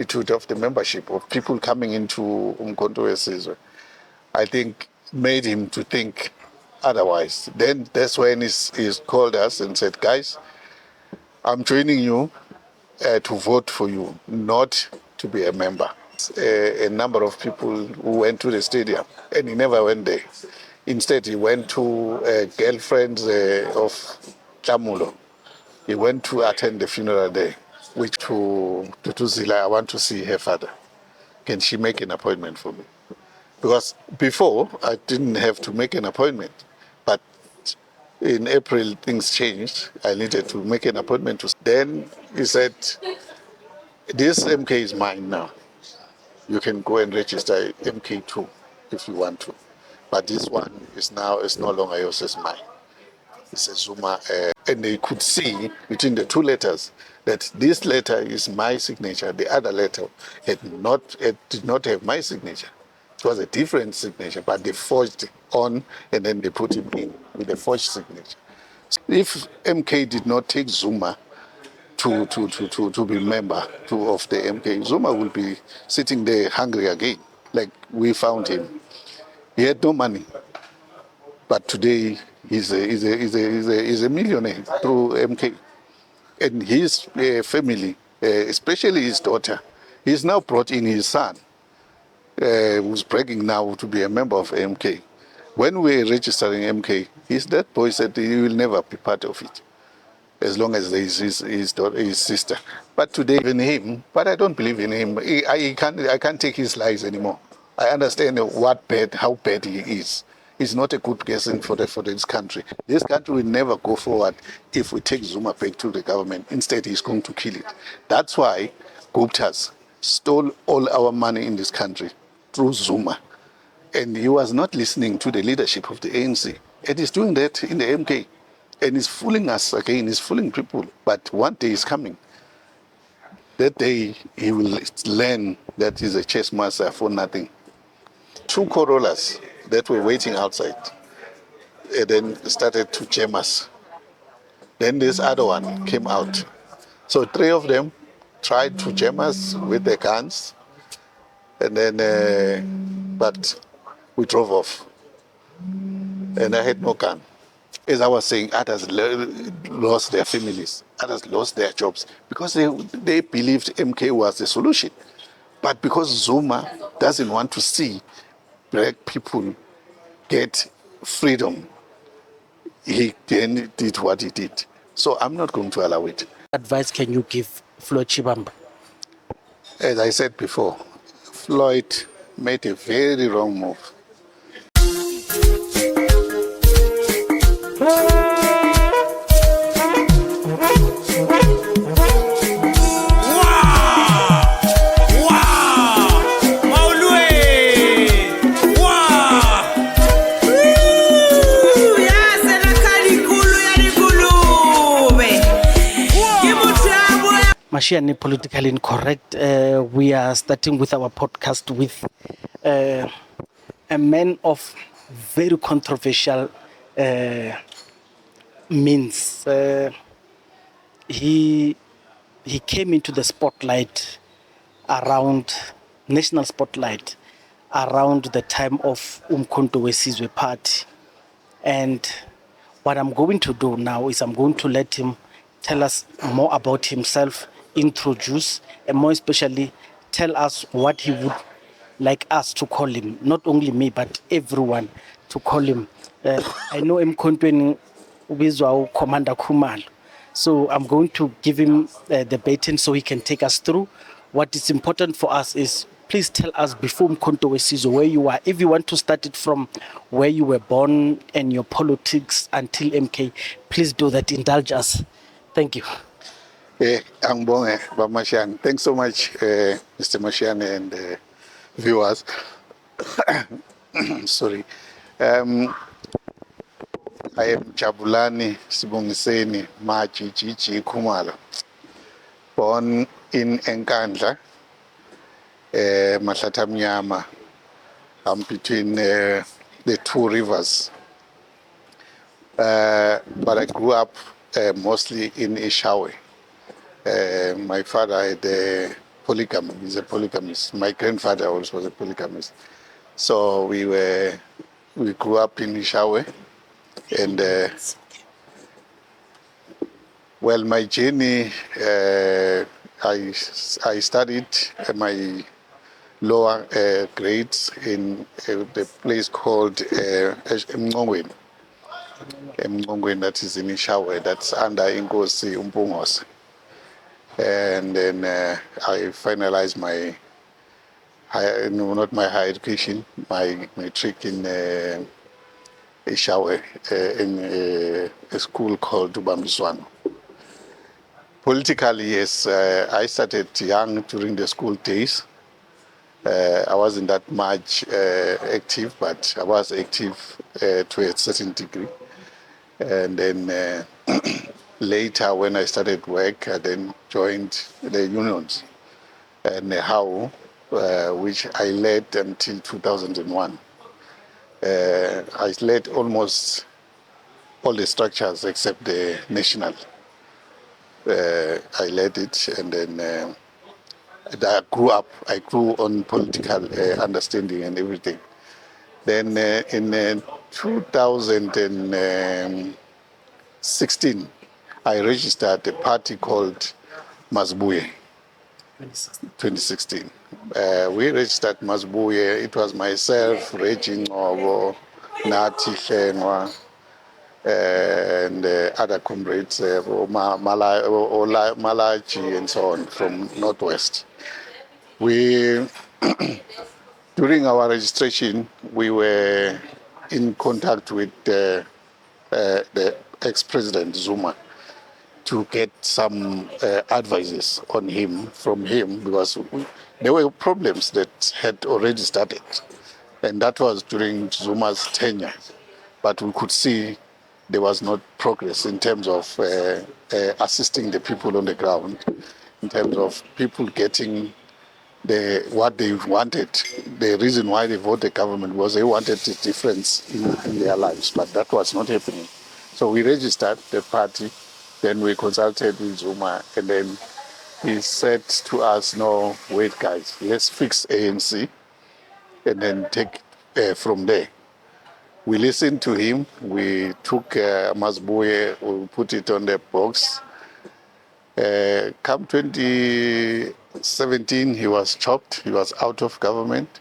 magnitude of the membership of people coming into Umkhonto Wesizwe, I think made him to think otherwise. Then that's when he's called us and said, guys, I'm joining you to vote for you, not to be a member. A number of people who went to the stadium, and he never went there. Instead, he went to girlfriends of Khumalo. He went to attend the funeral there, which to Duduzile, I want to see her father. Can she make an appointment for me? Because before, I didn't have to make an appointment. But in April, things changed. I needed to make an appointment. Then he said, this MK is mine now. You can go and register MK2 if you want to. But this one is no longer yours, it's mine. It's a Zuma. And they could see between the two letters that this letter is my signature. The other letter did not have my signature. It was a different signature, but they forged it on and then they put him in with a forged signature. If MK did not take Zuma to be member of the MK, Zuma will be sitting there hungry again, like we found him. He had no money, but today he's a millionaire through MK. And his family, especially his daughter, he's now brought in his son, who's bragging now to be a member of MK. When we were registering MK, that boy said he will never be part of it, as long as there is his sister. But today, even him, but I don't believe in him. I can't take his lies anymore. I understand how bad he is. He's not a good person for this country. This country will never go forward if we take Zuma back to the government. Instead, he's going to kill it. That's why Guptas stole all our money in this country through Zuma. And he was not listening to the leadership of the ANC. And he's doing that in the MK. And he's fooling us again, he's fooling people. But one day is coming. That day he will learn that he's a chess master for nothing. 2 Corollas that were waiting outside and then started to jam us. Then this other one came out. So 3 of them tried to jam us with their guns. And then, but we drove off. And I had no gun. As I was saying, others lost their families, others lost their jobs because they believed MK was the solution. But because Zuma doesn't want to see black people get freedom, he then did what he did. So I'm not going to allow it. What advice can you give Floyd Shibamba? As I said before, Floyd made a very wrong move. Mashiane, politically incorrect. We are starting with our podcast with a man of very controversial means. He came into the spotlight national spotlight around the time of Umkhonto Wesizwe Party. And what I'm going to do now is I'm going to let him tell us more about himself, introduce, and more especially tell us what he would like us to call him. Not only me, but everyone to call him. I know Umkhonto Wesizwe Commander Khumalo. So I'm going to give him the baton so he can take us through. What is important for us is, please tell us before Umkhonto Wesizwe where you are. If you want to start it from where you were born and your politics until MK, please do that. Indulge us. Thank you. Thanks so much, Mr. Mashiane and viewers. Sorry. I am Jabulani Sibongiseni Maji Gigi Khumalo, born in Enkandla, Mahlatamnyama. I'm between the 2 rivers. But I grew up mostly in Ishawe. My father had a polygamy. He's a polygamist. My grandfather also was a polygamist. So we grew up in Ishawe, and well, my journey, I studied my lower grades in the place called Mngongweni. Mngongweni, that is in Ishawe, that's under Inkosi Umpungose. And then I finalized my not my higher education, my matric in Ishawe, in a school called Ubambiswano. Politically, yes, I started young during the school days. I wasn't that much active, but I was active to a certain degree. And then later, when I started work, I then joined the unions and how, which I led until 2001. I led almost all the structures except the national. I led it, and then I grew up. I grew on political understanding and everything. Then in 2016, I registered a party called Mazbuye. 2016. We registered Mazbuye. It was myself, Reggie Ngobo, Nati Shenwa, and other comrades, Malachi and so on from Northwest. We, during our registration, we were in contact with the ex-president Zuma to get some advices on him, from him, because there were problems that had already started. And that was during Zuma's tenure. But we could see there was not progress in terms of assisting the people on the ground, in terms of people getting what they wanted. The reason why they voted the government was they wanted a difference in their lives, but that was not happening. So we registered the party, then we consulted with Zuma, and then he said to us, no, wait guys, let's fix ANC and then take from there. We listened to him, we took Mazbuye, we put it on the box. Come 2017, he was chopped, he was out of government.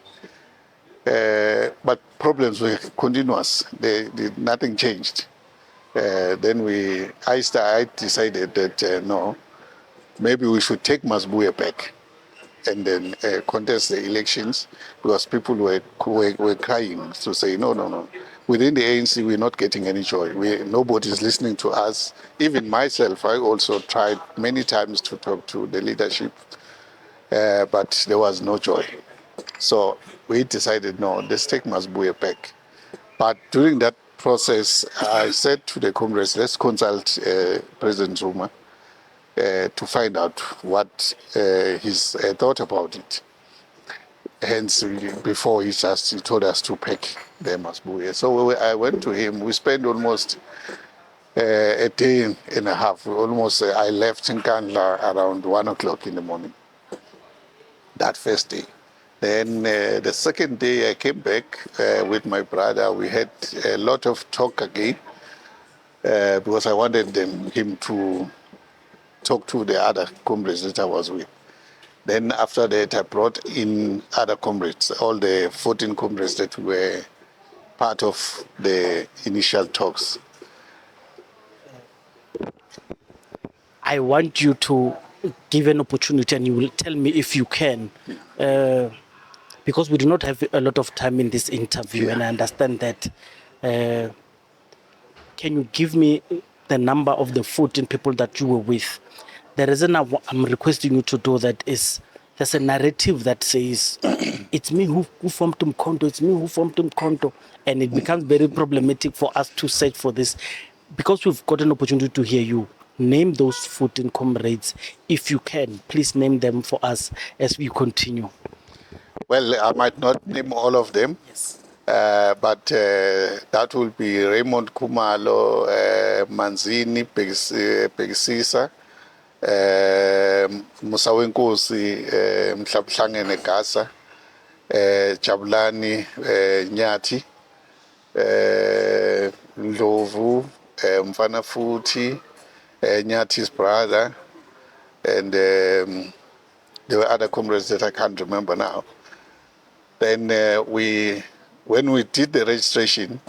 But problems were continuous, nothing changed. Then I decided that no, maybe we should take Mazbuye back and then contest the elections, because people were crying to say, no. Within the ANC, we're not getting any joy. Nobody's listening to us. Even myself, I also tried many times to talk to the leadership, but there was no joy. So we decided, no, let's take Mazbuye back. But during that process, I said to the Congress, let's consult President Zuma to find out what his thought about it. Hence, before he told us to pack the Mazbuye. So I went to him. We spent almost a day and a half. Almost, I left Nkandla around 1 o'clock in the morning, that first day. Then the second day I came back with my brother. We had a lot of talk again because I wanted him to talk to the other comrades that I was with. Then after that, I brought in other comrades, all the 14 comrades that were part of the initial talks. I want you to give an opportunity, and you will tell me if you can, because we do not have a lot of time in this interview, and I understand that. Can you give me the number of the 14 people that you were with? The reason I'm requesting you to do that is there's a narrative that says, it's me who formed Umkhonto, it's me who formed Umkhonto, and it becomes very problematic for us to search for this. Because we've got an opportunity to hear you, name those 14 comrades. If you can, please name them for us as we continue. Well, I might not name all of them. Yes. But that will be Raymond Khumalo, Manzini, Pegisisa, Musa wenkosi mhlabuhlangene Gasa, Jabulani Nyathi, Ndlovu, Mfana Futhi, Nyathi's brother, and there were other comrades that I can't remember now. Then when we did the registration,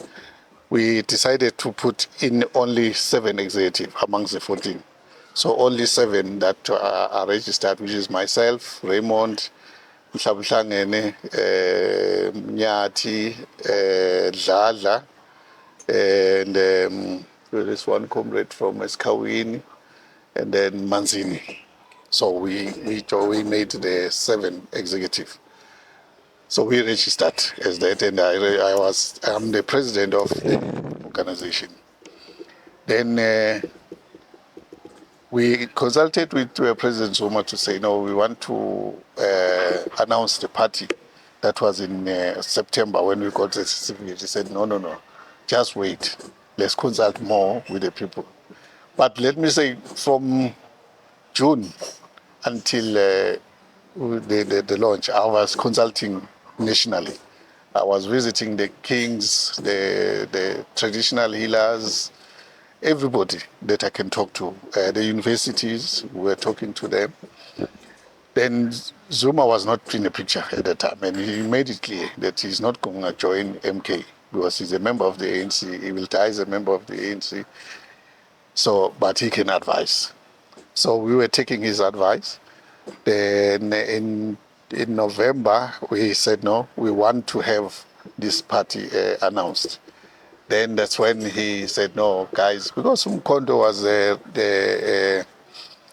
we decided to put in only 7 executives amongst the 14. So only 7 that are registered, which is myself, Raymond, Mhlabuhlangene, Nyathi, Dladla, and there is one comrade from Eskawini, and then Manzini. So we made the 7 executive. So we registered as that, and I'm the president of the organization. Then we consulted with President Zuma to say, no, we want to announce the party. That was in September when we got the certificate. He said, no, just wait. Let's consult more with the people. But let me say, from June until the launch, I was consulting nationally. I was visiting the kings, the traditional healers, everybody that I can talk to. The universities, we were talking to them. Then Zuma was not in the picture at the time, and he made it clear that he's not going to join MK because he's a member of the ANC. He will die as a member of the ANC. So, but he can advise. So we were taking his advice. Then in November, we said, no, we want to have this party announced. Then that's when he said, no, guys, because Umkhonto was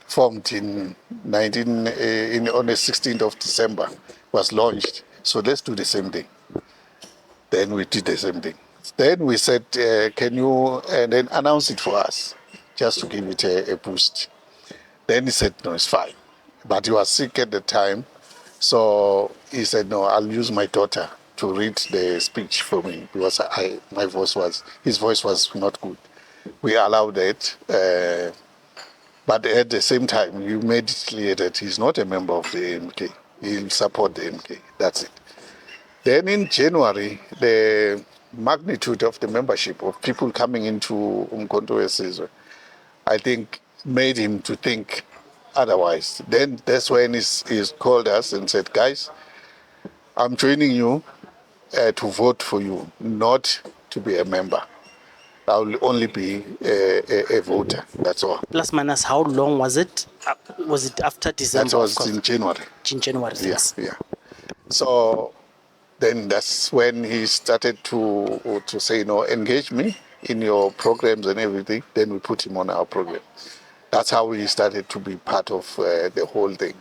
formed on the 16th of December, was launched. So let's do the same thing. Then we did the same thing. Then we said, can you then announce it for us, just to give it a boost. Then he said, no, it's fine. But he was sick at the time. So he said, no, I'll use my daughter to read the speech for me because his voice was not good. We allowed it. But at the same time, you made it clear that he's not a member of the MK. He'll support the MK. That's it. Then in January, the magnitude of the membership of people coming into Umkhonto Wesizwe, I think, made him to think otherwise. Then that's when he's called us and said, guys, I'm joining you to vote for you, not to be a member. I will only be a voter, that's all. Plus minus, how long was it? Was it after December? That was in January. In January, yes. Yeah. So then that's when he started to say, no, engage me in your programs and everything. Then we put him on our program. That's how he started to be part of the whole thing.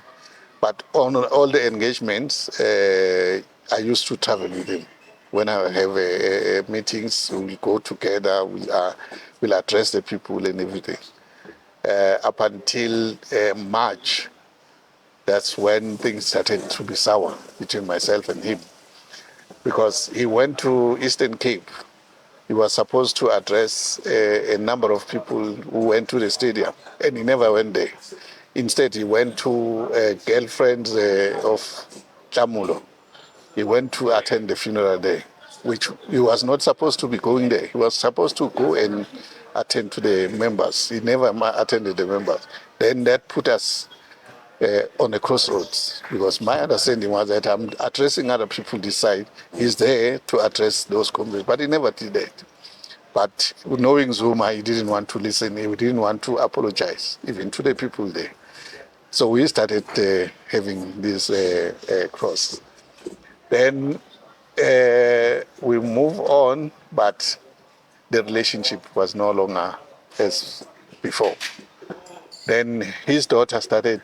But on all the engagements, I used to travel with him. When I have meetings, we'll go together, we'll address the people and everything. Up until March, that's when things started to be sour between myself and him. Because he went to Eastern Cape. He was supposed to address a number of people who went to the stadium, and he never went there. Instead, he went to girlfriends of Chamulo. He went to attend the funeral there, which he was not supposed to be going there. He was supposed to go and attend to the members. He never attended the members. Then that put us on a crossroads, because my understanding was that I'm addressing other people this side. He's there to address those comrades, but he never did that. But knowing Zuma, he didn't want to listen. He didn't want to apologize, even to the people there. So we started having this cross. Then we move on, but the relationship was no longer as before. Then his daughter started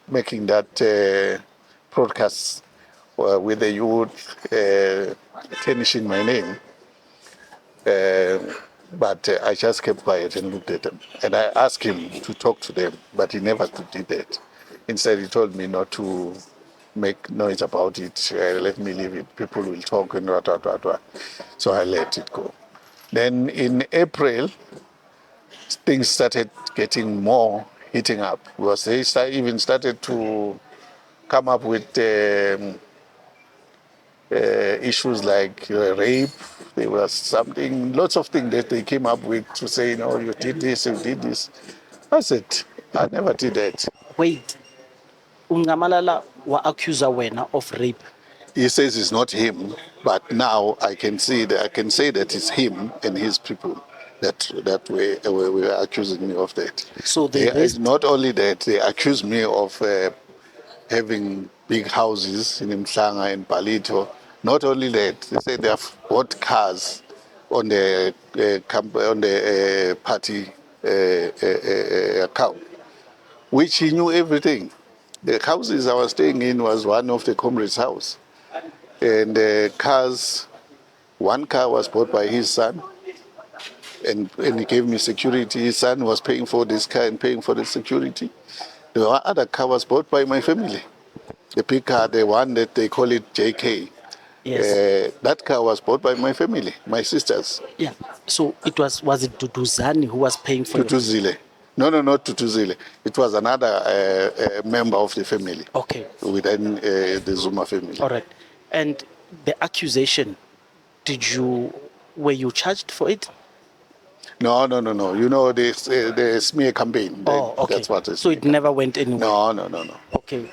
making that broadcast with the youth, tarnishing my name. But I just kept quiet and looked at them. And I asked him to talk to them, but he never did that. Instead, he told me not to make noise about it. Let me leave it. People will talk and what. So I let it go. Then in April, things started getting more heating up because they even started to come up with issues like rape. There was something, lots of things that they came up with to say, no, you did this, you did this. I said, I never did that. Wait, Ungamalala wa accuser wena of rape. He says it's not him, but now I can say that it's him and his people that were accusing me of that. So they raised. Not only that, they accused me of having big houses in Mhlanga and Palito. Not only that, they say they have bought cars on the party account, which he knew everything. The houses I was staying in was one of the comrades' house, and cars. One car was bought by his son, and he gave me security. His son was paying for this car and paying for the security. The other car was bought by my family. The big car, the one that they call it JK. Yes. That car was bought by my family, my sisters. Yeah. So was it Duduzane who was paying for Duduzile. No, not Duduzile. It was another member of the family. Okay. Within the Zuma family. All right. And the accusation, were you charged for it? No. You know, the smear campaign. Okay. That's what it is. So it never went anywhere? No. Okay.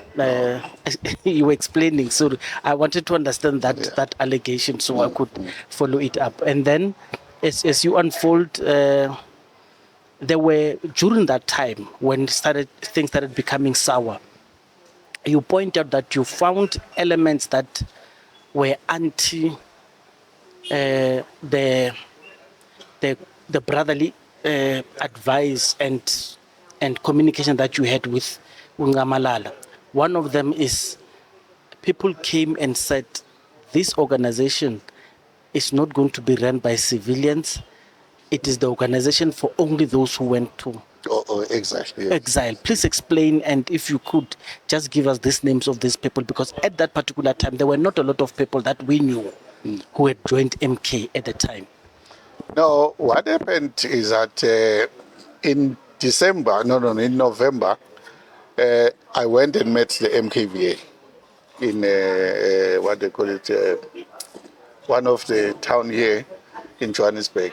You were explaining, so I wanted to understand that allegation so I could follow it up. And then, as you unfold, there were, during that time, when things started becoming sour, you point out that you found elements that were anti the brotherly advice and communication that you had with Ungamalala. One of them is people came and said this organization is not going to be run by civilians. It is the organization for only those who went to exactly. Yes. exile. Please explain, and if you could just give us these names of these people, because at that particular time there were not a lot of people that we knew who had joined MK at the time. No, what happened is that in November, I went and met the MKVA in what they call it, one of the town here in Johannesburg.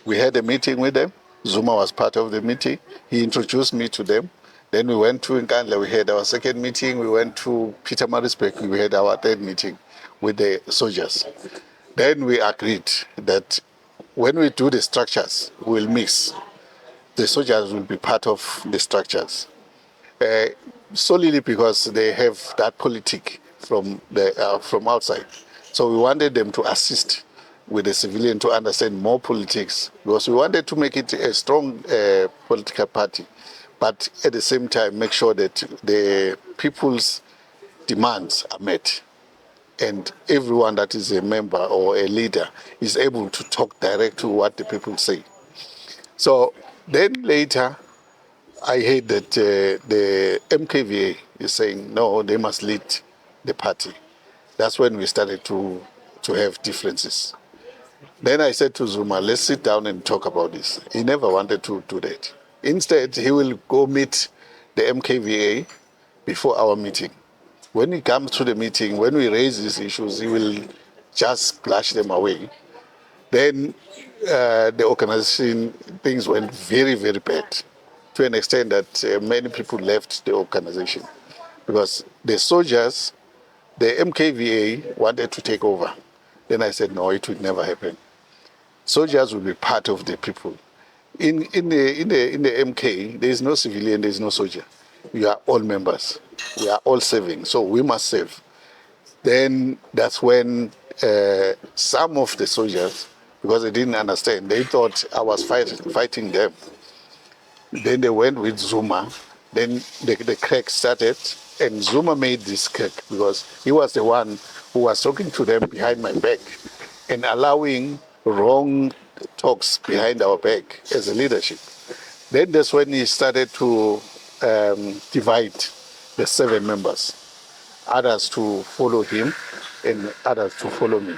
We had a meeting with them. Zuma was part of the meeting. He introduced me to them. Then we went to Nkandla. We had our second meeting. We went to Pietermaritzburg. We had our third meeting with the soldiers. Then we agreed that when we do the structures, we'll mix. The soldiers will be part of the structures. Solely because they have that politic from outside. So we wanted them to assist with the civilian to understand more politics, because we wanted to make it a strong political party, but at the same time make sure that the people's demands are met, and everyone that is a member or a leader is able to talk direct to what the people say. So then later, I heard that the MKVA is saying, no, they must lead the party. That's when we started to have differences. Then I said to Zuma, let's sit down and talk about this. He never wanted to do that. Instead, he will go meet the MKVA before our meeting. When he comes to the meeting, when we raise these issues, he will just brush them away. Then the organization, things went very, very bad, to an extent that many people left the organization because the soldiers, the MKVA wanted to take over. Then I said, no, it would never happen. Soldiers will be part of the people. In the MK, there is no civilian, there is no soldier. We are all members. We are all serving, so we must serve. Then that's when some of the soldiers, because they didn't understand, they thought I was fighting them. Then they went with Zuma. Then the crack started, and Zuma made this crack because he was the one who was talking to them behind my back and allowing wrong talks behind our back as a leadership. Then that's when he started to divide the 7 members, others to follow him and others to follow me.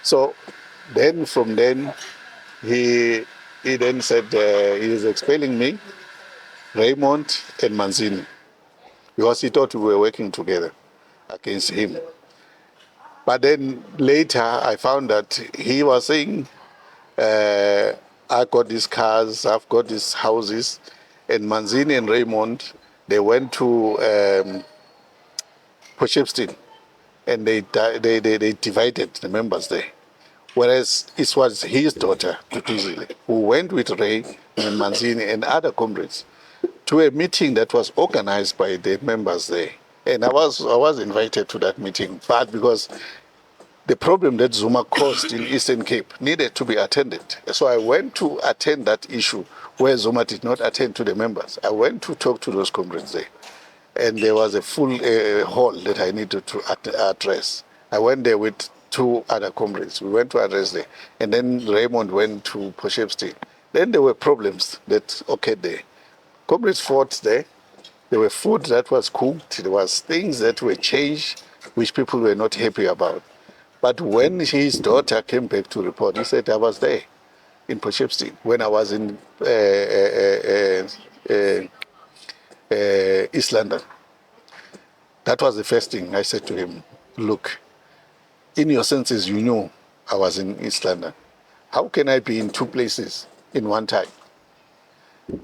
So then he then said he is expelling me Raymond and Manzini, because he thought we were working together against him. But then later I found that he was saying, I got these cars, I've got these houses, and Manzini and Raymond, they went to Potchefstroom, and they divided the members there. Whereas it was his daughter, Duduzile, who went with Ray and Manzini and other comrades to a meeting that was organized by the members there. And I was invited to that meeting, but because the problem that Zuma caused in Eastern Cape needed to be attended. So I went to attend that issue where Zuma did not attend to the members. I went to talk to those comrades there. And there was a full hall that I needed to address. I went there with two other comrades. We went to address there. And then Raymond went to Potchefstroom. Then there were problems that occurred there. Comrades fought there. There were food that was cooked. There was things that were changed which people were not happy about. But when his daughter came back to report, he said, I was there in Potchefstroom when I was in East London. That was the first thing I said to him. Look, in your senses, you knew I was in East London. How can I be in two places in one time?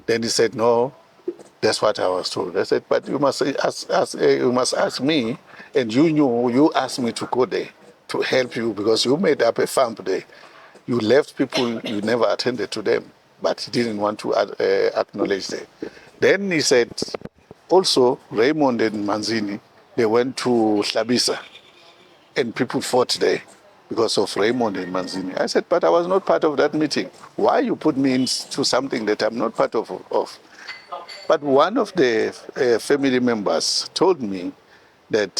Then he said, no, that's what I was told. I said, but you must ask me, and you asked me to go there to help you because you made up a farm there. You left people, you never attended to them, but didn't want to acknowledge them. Then he said, also, Raymond and Manzini, they went to Hlabisa, and people fought there because of Raymond and Manzini. I said, but I was not part of that meeting. Why you put me into something that I'm not part of? But one of the family members told me that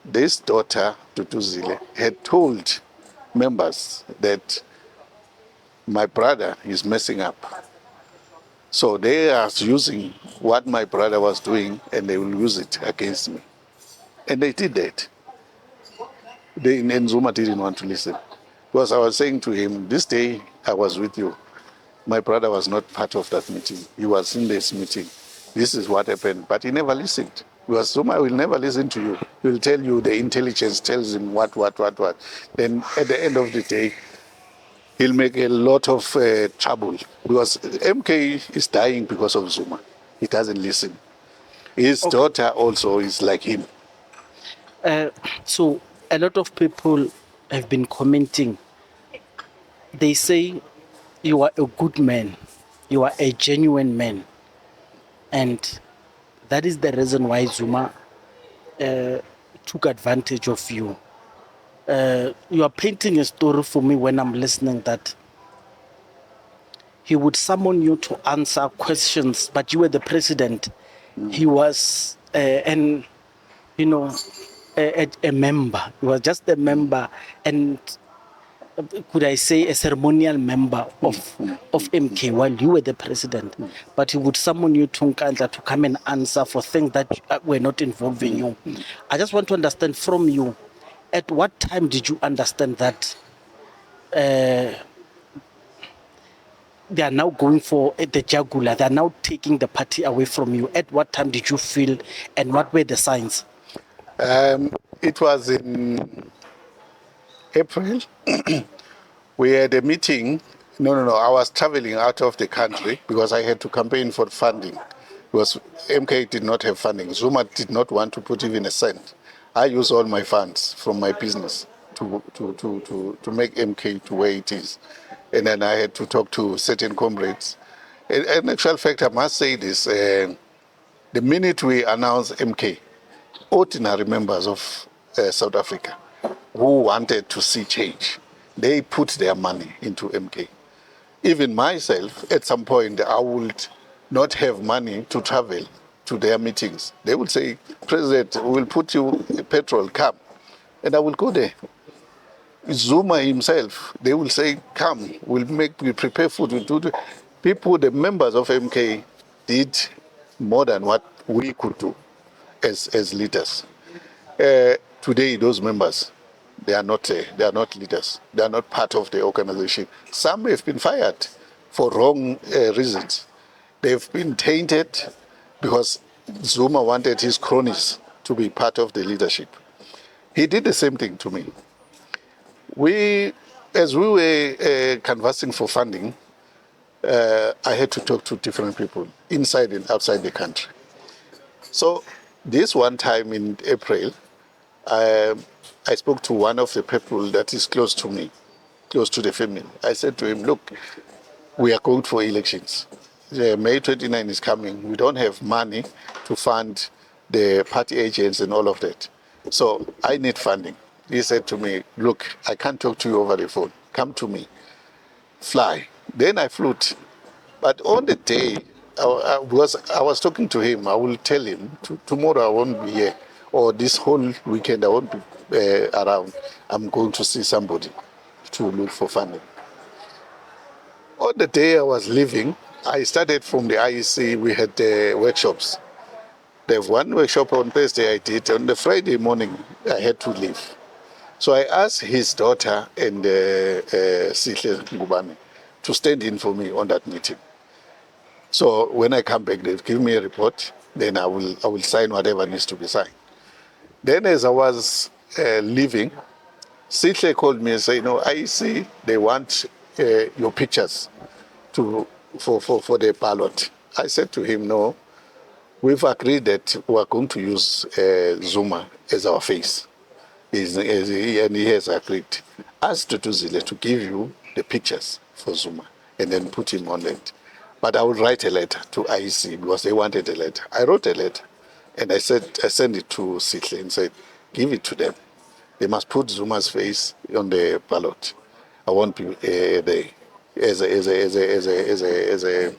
this daughter, Duduzile, had told members that my brother is messing up. So they are using what my brother was doing and they will use it against me. And they did that. And Zuma didn't want to listen. Because I was saying to him, this day I was with you. My brother was not part of that meeting. He was in this meeting. This is what happened. But he never listened. Because Zuma will never listen to you. He will tell you the intelligence tells him what. Then at the end of the day, he'll make a lot of trouble. Because MK is dying because of Zuma. He doesn't listen. His daughter also is like him. So a lot of people have been commenting. They say you are a good man. You are a genuine man. And that is the reason why Zuma took advantage of you. You are painting a story for me when I'm listening that he would summon you to answer questions, but you were the president. He was a member. He was just a member, and could I say a ceremonial member of MK while you were the president. But he would summon you to Nkandla to come and answer for things that were not involving you. I just want to understand from you, at what time did you understand that they are now going for the jugular, they are now taking the party away from you? At what time did you feel, and what were the signs? It was in April. We had a meeting. No. I was traveling out of the country because I had to campaign for funding. Because MK did not have funding. Zuma did not want to put even a cent. I use all my funds from my business to make MK to where it is. And then I had to talk to certain comrades. In actual fact, I must say this. The minute we announced MK, ordinary members of South Africa who wanted to see change, they put their money into MK. Even myself, at some point, I would not have money to travel to their meetings. They would say, President, we will put you petrol, come. And I will go there. Zuma himself, they will say, come, we prepare food, we'll do. People, the members of MK did more than what we could do as leaders. Today, those members, they are not leaders. They are not part of the organization. Some have been fired for wrong reasons. They've been tainted. because Zuma wanted his cronies to be part of the leadership. He did the same thing to me. As we were canvassing for funding, I had to talk to different people inside and outside the country. So this one time in April, I spoke to one of the people that is close to me, close to the family. I said to him, look, we are going for elections. May 29 is coming. We don't have money to fund the party agents and all of that. So I need funding. He said to me, look, I can't talk to you over the phone. Come to me. Fly. Then I flew. But on the day, because I was talking to him, I will tell him, tomorrow I won't be here, or this whole weekend I won't be around. I'm going to see somebody to look for funding. On the day I was leaving, I started from the IEC. We had workshops. There's one workshop on Thursday I did. On the Friday morning, I had to leave. So I asked his daughter and Sihle Ngubane to stand in for me on that meeting. So when I come back, they'll give me a report. Then I will sign whatever needs to be signed. Then as I was leaving, Sihle called me and said, IEC, they want your pictures for the ballot. I said to him, no, we've agreed that we are going to use Zuma as our face. And he has agreed. Ask Duduzile to give you the pictures for Zuma and then put him on it. But I will write a letter to IEC because they wanted a letter. I wrote a letter and I sent it to Sihle and said, give it to them. They must put Zuma's face on the ballot. I won't be there as a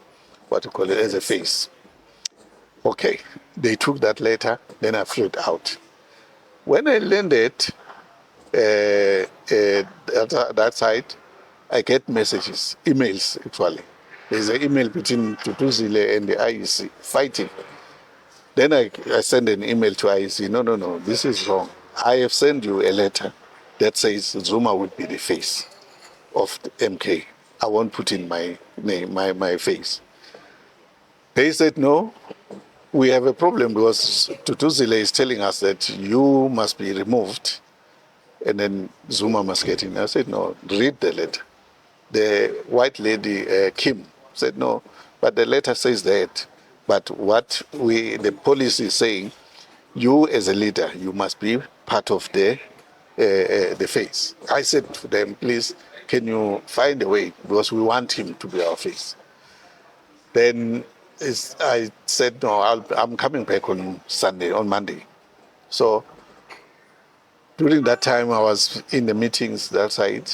what you call it, as a face. Okay, they took that letter, then I flew it out. When I landed that side, I get messages, emails actually. There's an email between Duduzile and the IEC fighting. Then I send an email to IEC, no, this is wrong. I have sent you a letter that says Zuma would be the face of the MK. I won't put in my name, my face. They said, no, we have a problem because Duduzile is telling us that you must be removed and then Zuma must get in. I said, no, read the letter. The white lady, Kim, said, no, but the letter says that. But what the policy is saying, you as a leader, you must be part of the face. I said to them, please, can you find a way? Because we want him to be our face. Then I said, no, I'm coming back on Monday. So during that time, I was in the meetings that side.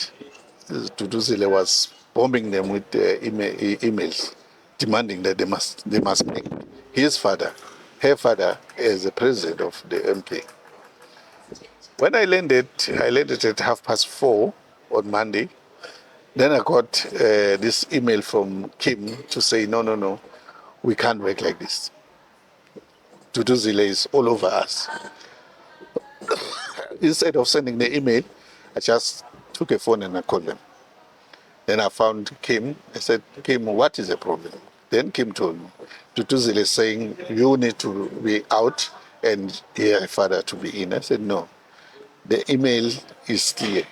Duduzile was bombing them with emails, demanding that they must make her father as the president of the MP. When I landed at 4:30 on Monday. Then I got this email from Kim to say, no, we can't work like this. Duduzile is all over us. Instead of sending the email, I just took a phone and I called them. Then I found Kim. I said, Kim, what is the problem? Then Kim told me, Duduzile is saying, you need to be out and your father to be in. I said, no. The email is clear.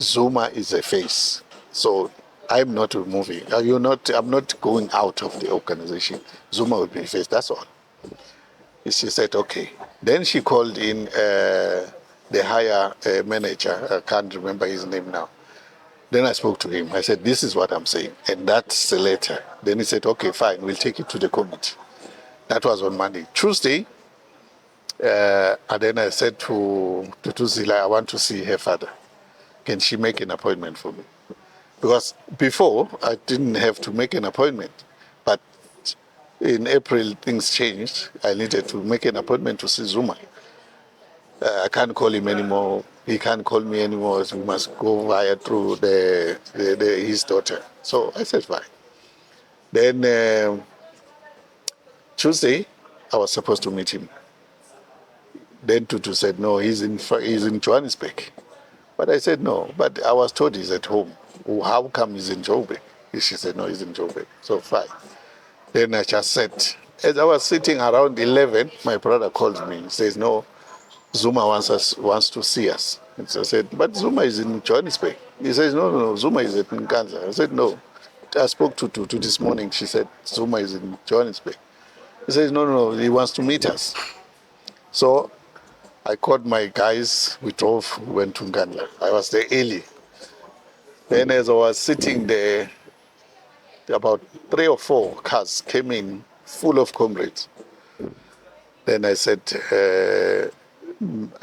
Zuma is a face. So I'm not removing. I'm not going out of the organization. Zuma will be a face. That's all. She said, okay. Then she called in the higher manager. I can't remember his name now. Then I spoke to him. I said, this is what I'm saying. And that's the letter. Then he said, okay, fine. We'll take it to the committee. That was on Monday. Tuesday, and then I said to Duduzile, I want to see her father. Can she make an appointment for me? Because before, I didn't have to make an appointment. But in April, things changed. I needed to make an appointment to see Zuma. I can't call him anymore. He can't call me anymore. We must go via through his daughter. So I said, fine. Then Tuesday, I was supposed to meet him. Then Tutu said, no, he's in Johannesburg. But I said, no, but I was told he's at home. How come he's in Joburg? She said, no, he's in Joburg. So fine. Then I just said, As I was sitting around 11, my brother called me. He says, no, Zuma wants to see us. And so I said, but Zuma is in Johannesburg. He says, no, Zuma is in Nkanza. I said, no. I spoke to this morning. She said, Zuma is in Johannesburg. He says, no, he wants to meet us. So I called my guys. We drove, we went to Nkanza. I was there early. Then as I was sitting there, about 3 or 4 cars came in full of comrades. Then I said,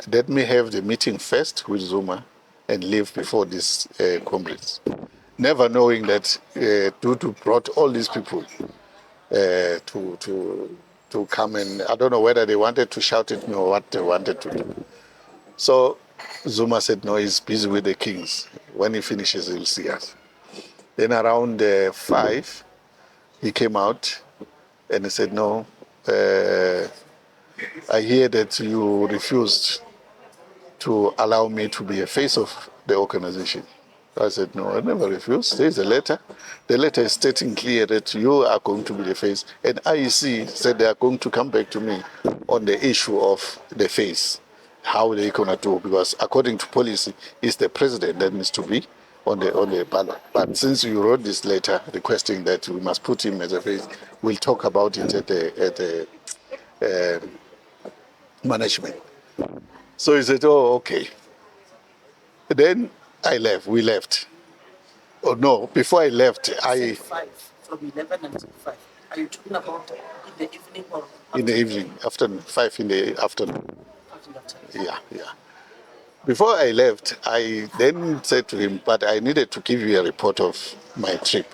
let me have the meeting first with Zuma and leave before these comrades. Never knowing that Dudu brought all these people to come, and I don't know whether they wanted to shout at me or what they wanted to do. So Zuma said, no, he's busy with the kings. When he finishes, he'll see us. Then around 5, he came out and he said, no, I hear that you refused to allow me to be a face of the organization. I said, no, I never refused. There's a letter. The letter is stating clear that you are going to be the face. And IEC said they are going to come back to me on the issue of the face, how they're going to do, because according to policy, it's the president that needs to be on the ballot. But since you wrote this letter requesting that we must put him as a face, we'll talk about it at the management. So he said, oh, okay. Then I left. We left. Oh, no, before I left, From 11 until 5. Are you talking about in the evening or in the evening, afternoon, 5 in the afternoon. afternoon? Yeah. Before I left, I then said to him, but I needed to give you a report of my trip.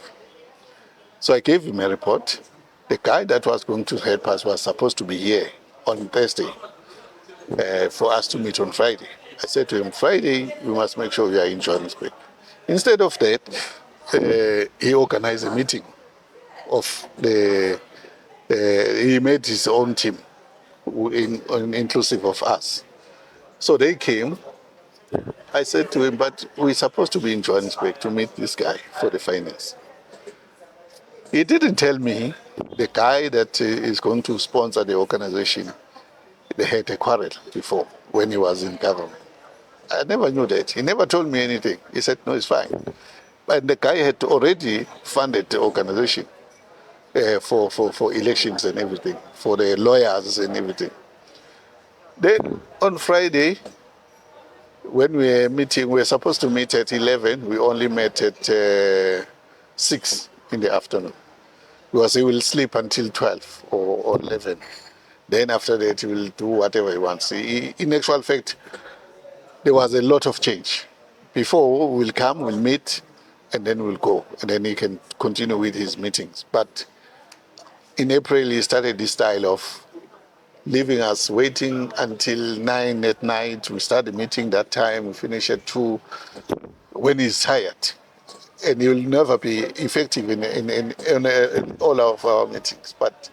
So I gave him a report. The guy that was going to help us was supposed to be here on Thursday for us to meet on Friday. I said to him, Friday, we must make sure we are in Johannesburg. Instead of that, he organized a meeting of he made his own team, inclusive of us. So they came. I said to him, but we're supposed to be in Johannesburg to meet this guy for the finance. He didn't tell me the guy that is going to sponsor the organization, they had a quarrel before when he was in government. I never knew that. He never told me anything. He said, no, it's fine. But the guy had already funded the organization for elections and everything, for the lawyers and everything. Then on Friday, when we were meeting, we were supposed to meet at 11. We only met at 6 in the afternoon. Because he will sleep until 12 or 11. Then after that, he will do whatever he wants. In actual fact, there was a lot of change. Before, we'll come, we'll meet, and then we'll go. And then he can continue with his meetings. But in April, he started this style of leaving us waiting until 9 at night. We start the meeting that time, we finish at 2 when he's tired. And he will never be effective in all of our meetings. But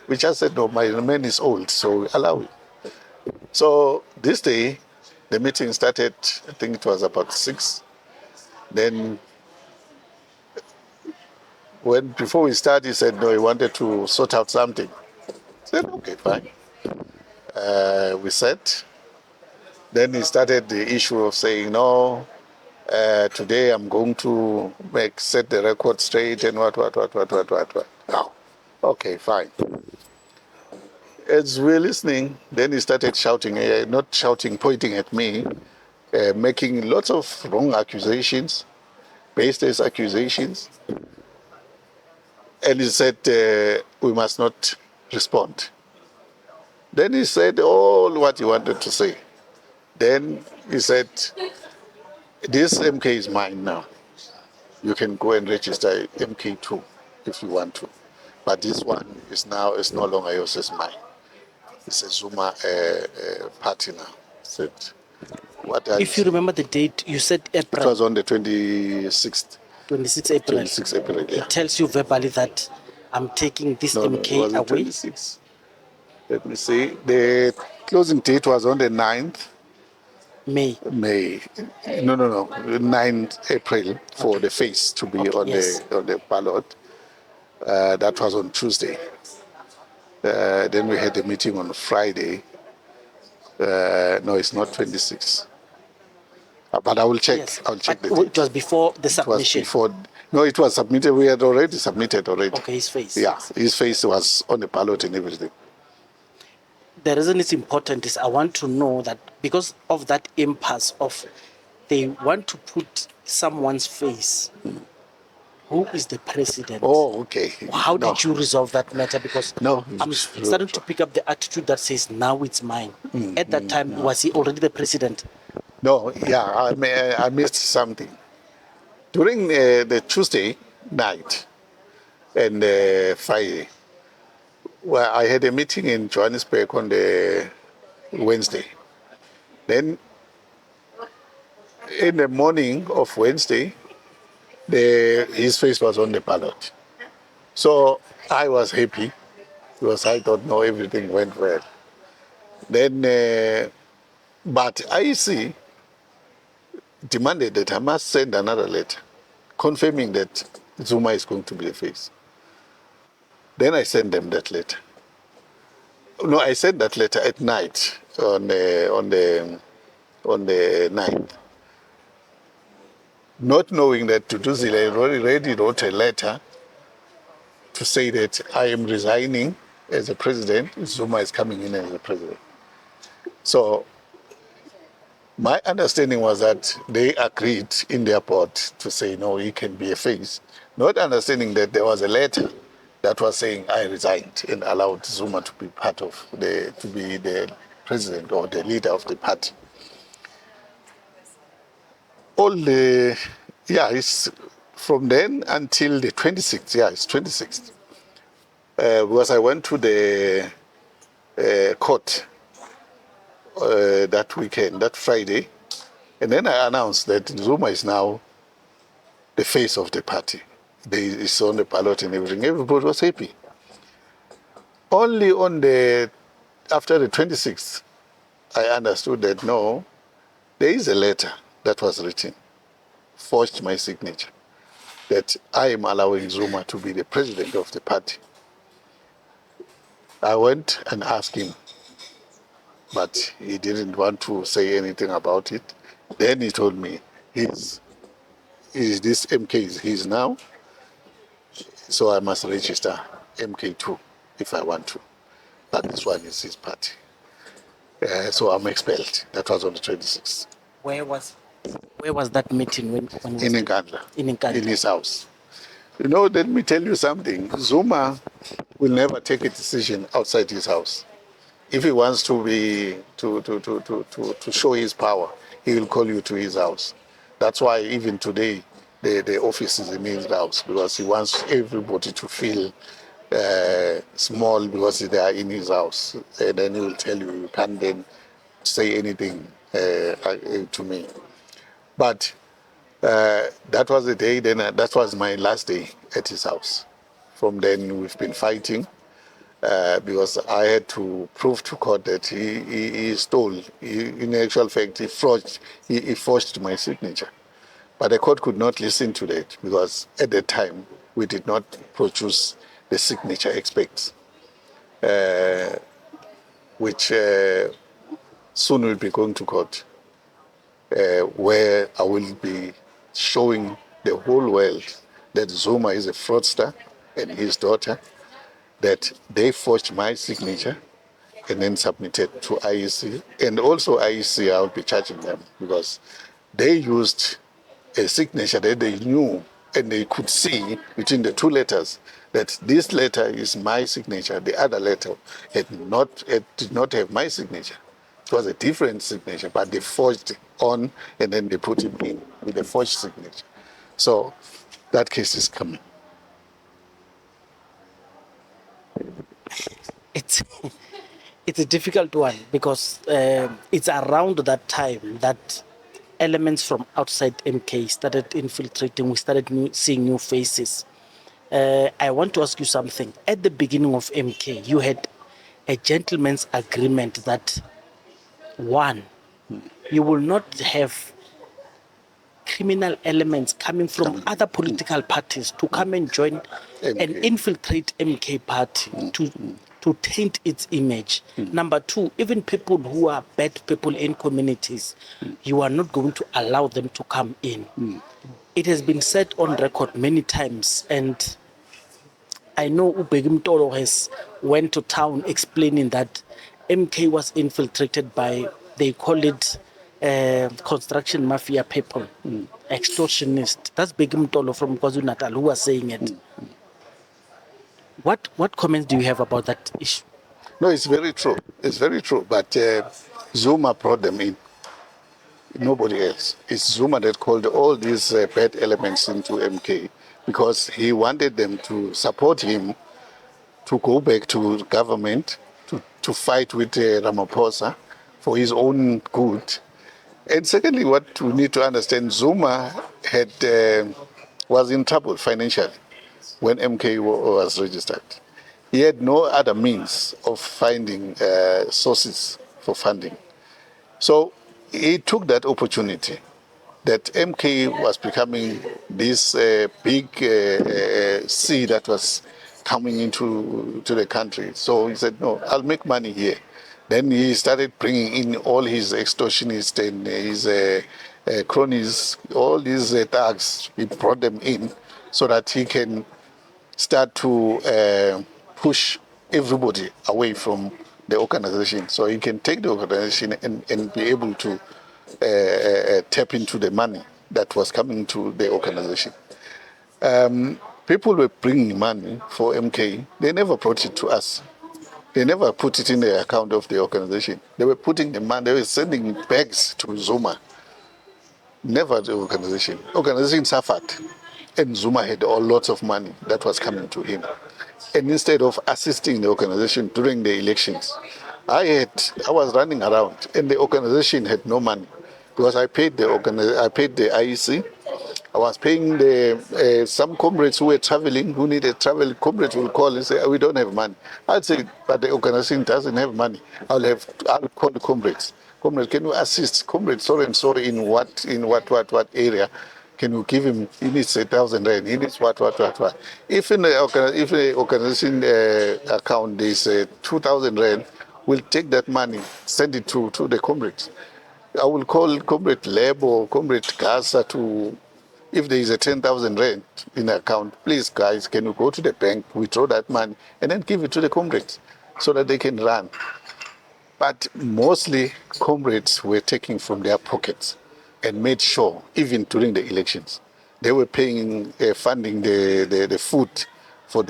we just said, no, my man is old, so allow it. So this day, the meeting started, I think it was about 6. Then before we started, he said, no, he wanted to sort out something. I said, okay, fine. We sat. Then he started the issue of saying, no, today I'm going to set the record straight and what. Now, okay, fine. As we're listening, then he started shouting, not shouting, pointing at me, making lots of wrong accusations, baseless accusations. And he said, we must not respond. Then he said all what he wanted to say. Then he said, this MK is mine now. You can go and register MK2 if you want to. But this one is no longer yours, it's mine. It's a Zuma party now. Said, If you remember the date, you said April. It was on the 26th. 26 April. 26 April, yeah. It tells you verbally that I'm taking this No, MK it was away. 26. Let me see. The closing date was on the 9th. May. No. 9th April for the face to be on yes. the ballot. That was on Tuesday. Then we had a meeting on Friday. No, it's not 26. But I will check. Yes, I'll check the but date. it was before the It was submission. before. No, it was submitted. We had already submitted already. Okay, his face. Yeah, his face was on the ballot and everything. The reason it's important is I want to know that because of that impasse of they want to put someone's face. Who is the president? Oh, okay. How No. did you resolve that matter? Because No. I'm starting to pick up the attitude that says now it's mine. At that time, was he already the president? No, yeah, I missed something. During the Tuesday night and Friday, well, I had a meeting in Johannesburg on the Wednesday. Then, in the morning of Wednesday, his face was on the ballot. So I was happy because I thought, no, everything went well. Then, but IEC demanded that I must send another letter confirming that Zuma is going to be the face. Then I sent them that letter. No, I sent that letter at night on the 9th, not knowing that Duduzile already wrote a letter to say that I am resigning as a president. Zuma is coming in as a president. So my understanding was that they agreed in their board to say, no, he can be a face, not understanding that there was a letter that was saying I resigned and allowed Zuma to be to be the president or the leader of the party. It's from then until the 26th. Yeah, it's 26th. Because I went to the court that weekend, that Friday, and then I announced that Zuma is now the face of the party. It's on the ballot and everything. Everybody was happy. Only after the 26th, I understood that no, there is a letter that was written, forged my signature, that I am allowing Zuma to be the president of the party. I went and asked him, but he didn't want to say anything about it. Then he told me, this MK is his now, so I must register MK2 if I want to. But this one is his party. So I'm expelled. That was on the 26th. Where was that meeting when In Nkandla. In Nkandla. In his house. You know, let me tell you something. Zuma will never take a decision outside his house. If he wants to show his power, he will call you to his house. That's why even today the office is in his house, because he wants everybody to feel small because they are in his house. And then he will tell you, you can't then say anything to me. But that was the day, then that was my last day at his house. From then we've been fighting because I had to prove to court that he stole. In actual fact, he forged my signature. But the court could not listen to that because at that time we did not produce the signature experts, which soon will be going to court, where I will be showing the whole world that Zuma is a fraudster and his daughter, that they forged my signature and then submitted to IEC. And also IEC, I will be charging them because they used a signature that they knew and they could see between the two letters that this letter is my signature, the other letter did not have my signature. It was a different signature, but they forged it on and then they put it in with a forged signature. So that case is coming. It's a difficult one because it's around that time that elements from outside MK started infiltrating. We started seeing new faces. I want to ask you something. At the beginning of MK, you had a gentleman's agreement that one, you will not have criminal elements coming from other political parties to come and join and infiltrate MK Party to to taint its image. Number two, even people who are bad people in communities, you are not going to allow them to come in. It has been said on record many times, and I know Ubegim Toro has went to town explaining that MK was infiltrated by, they call it construction mafia people, extortionist. That's Begum Tolo from KwaZulu-Natal who was saying it. What comments do you have about that issue? No, it's very true. It's very true. But Zuma brought them in. Nobody else. It's Zuma that called all these bad elements into MK because he wanted them to support him to go back to government to fight with Ramaphosa for his own good. And secondly, what we need to understand, Zuma was in trouble financially when MK was registered. He had no other means of finding sources for funding. So he took that opportunity that MK was becoming this big sea that was coming into the country. So he said, no, I'll make money here. Then he started bringing in all his extortionists and his cronies, all these thugs. He brought them in so that he can start to push everybody away from the organization. So he can take the organization and be able to tap into the money that was coming to the organization. People were bringing money for MK. They never brought it to us. They never put it in the account of the organization. They were putting the money, they were sending bags to Zuma. Never the organization. Organization suffered. And Zuma had lots of money that was coming to him. And instead of assisting the organization during the elections, I was running around and the organization had no money because I paid the IEC. I was paying some comrades who were traveling, who needed travel. Comrades will call and say, "Oh, we don't have money." I'd say, but the organization doesn't have money. I'll call the comrades. Comrades, can you assist? Comrades, so and so in what area? Can you give him? He needs 1,000 rand. He needs what. If in the organization account there's 2,000 rand, we'll take that money, send it to the comrades. I will call Comrade Lab or Comrade Gaza to, if there is a 10,000 rand in the account, please guys, can you go to the bank, withdraw that money, and then give it to the comrades so that they can run. But mostly comrades were taking from their pockets and made sure, even during the elections, they were paying, funding the food for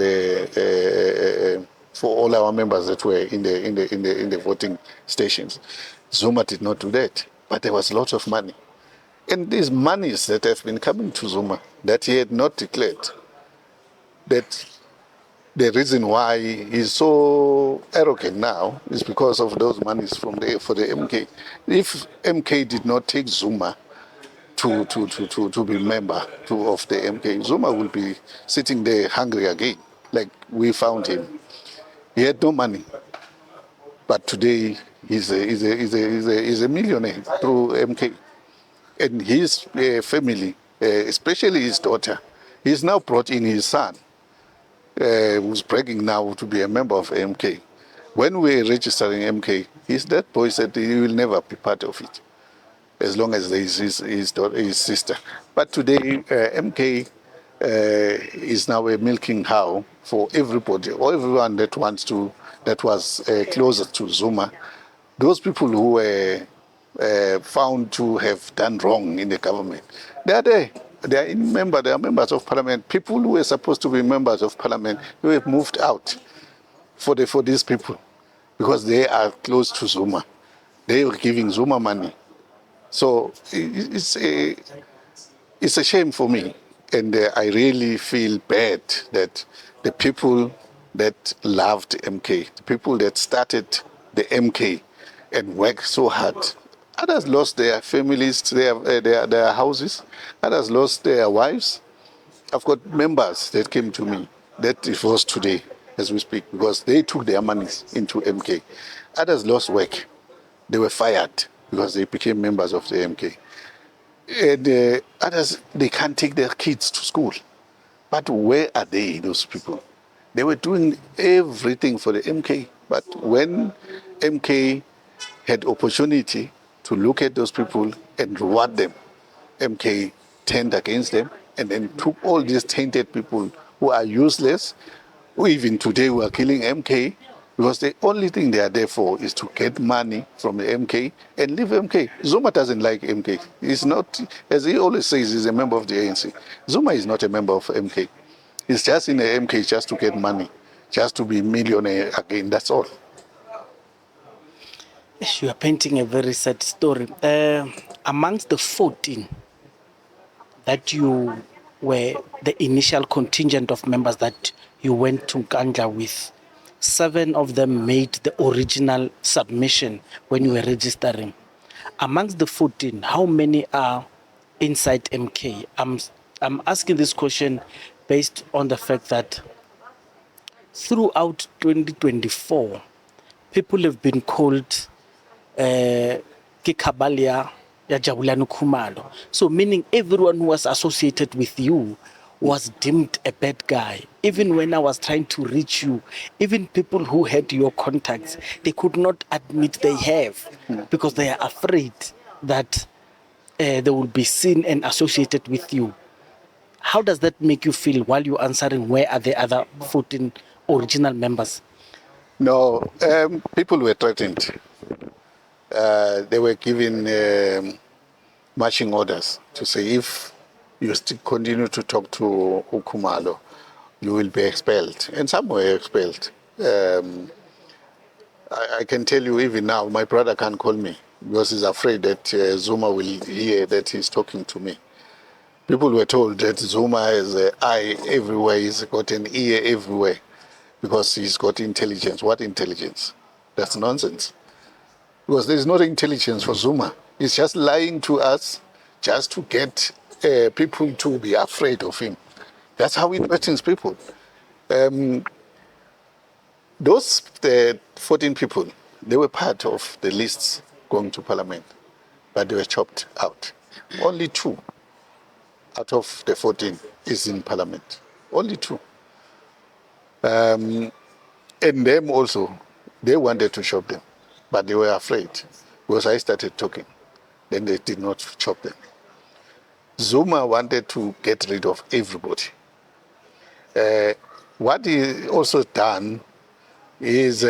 for all our members that were in the voting stations. Zuma did not do that, but there was lots of money. And these monies that have been coming to Zuma that he had not declared, that the reason why he's so arrogant now is because of those monies for the MK. If MK did not take Zuma to be member of the MK, Zuma will be sitting there hungry again, like we found him. He had no money, but today he's a millionaire through MK. And his family, especially his daughter, he's now brought in his son, who's bragging now to be a member of MK. When we were registering MK, that boy said he will never be part of it, as long as there is his daughter, his sister. But today, MK is now a milking cow for everybody, or everyone that was closer to Zuma. Those people who were found to have done wrong in the government, they are there. They are members of parliament. People who were supposed to be members of parliament, who have moved out for these people because they are close to Zuma. They were giving Zuma money. So it's a shame for me. And I really feel bad that the people that loved MK, the people that started the MK and worked so hard, others lost their families, their houses. Others lost their wives. I've got members that came to me that divorced today as we speak because they took their monies into MK. Others lost work. They were fired because they became members of the MK. And others, they can't take their kids to school. But where are they, those people? They were doing everything for the MK. But when MK had opportunity to look at those people and reward them, MK turned against them and then took all these tainted people who are useless, who even today we are killing MK, because the only thing they are there for is to get money from the MK and leave MK. Zuma doesn't like MK. He's not, as he always says, he's a member of the ANC. Zuma is not a member of MK. He's just in the MK just to get money, just to be millionaire again, that's all. Yes, you are painting a very sad story. Amongst the 14 that you were the initial contingent of members that you went to Nkandla with, 7 of them made the original submission when you were registering. Amongst the 14, how many are inside MK? I'm asking this question based on the fact that throughout 2024, people have been called Kikabalia ya Jabulani Khumalo. So meaning everyone who was associated with you was deemed a bad guy. Even when I was trying to reach you, even people who had your contacts, they could not admit they have because they are afraid that they will be seen and associated with you. How does that make you feel while you're answering where are the other 14 original members? No, people were threatened. They were given marching orders to say if you still continue to talk to Khumalo, you will be expelled. And some were expelled. I can tell you even now, my brother can't call me because he's afraid that Zuma will hear that he's talking to me. People were told that Zuma has an eye everywhere, he's got an ear everywhere because he's got intelligence. What intelligence? That's nonsense. Because there's no intelligence for Zuma. He's just lying to us just to get people to be afraid of him. That's how he threatens people. Those 14 people, they were part of the lists going to parliament, but they were chopped out. Only 2 out of the 14 is in parliament. Only 2. And them also, they wanted to chop them, but they were afraid because I started talking. Then they did not chop them. Zuma wanted to get rid of everybody. What he also done is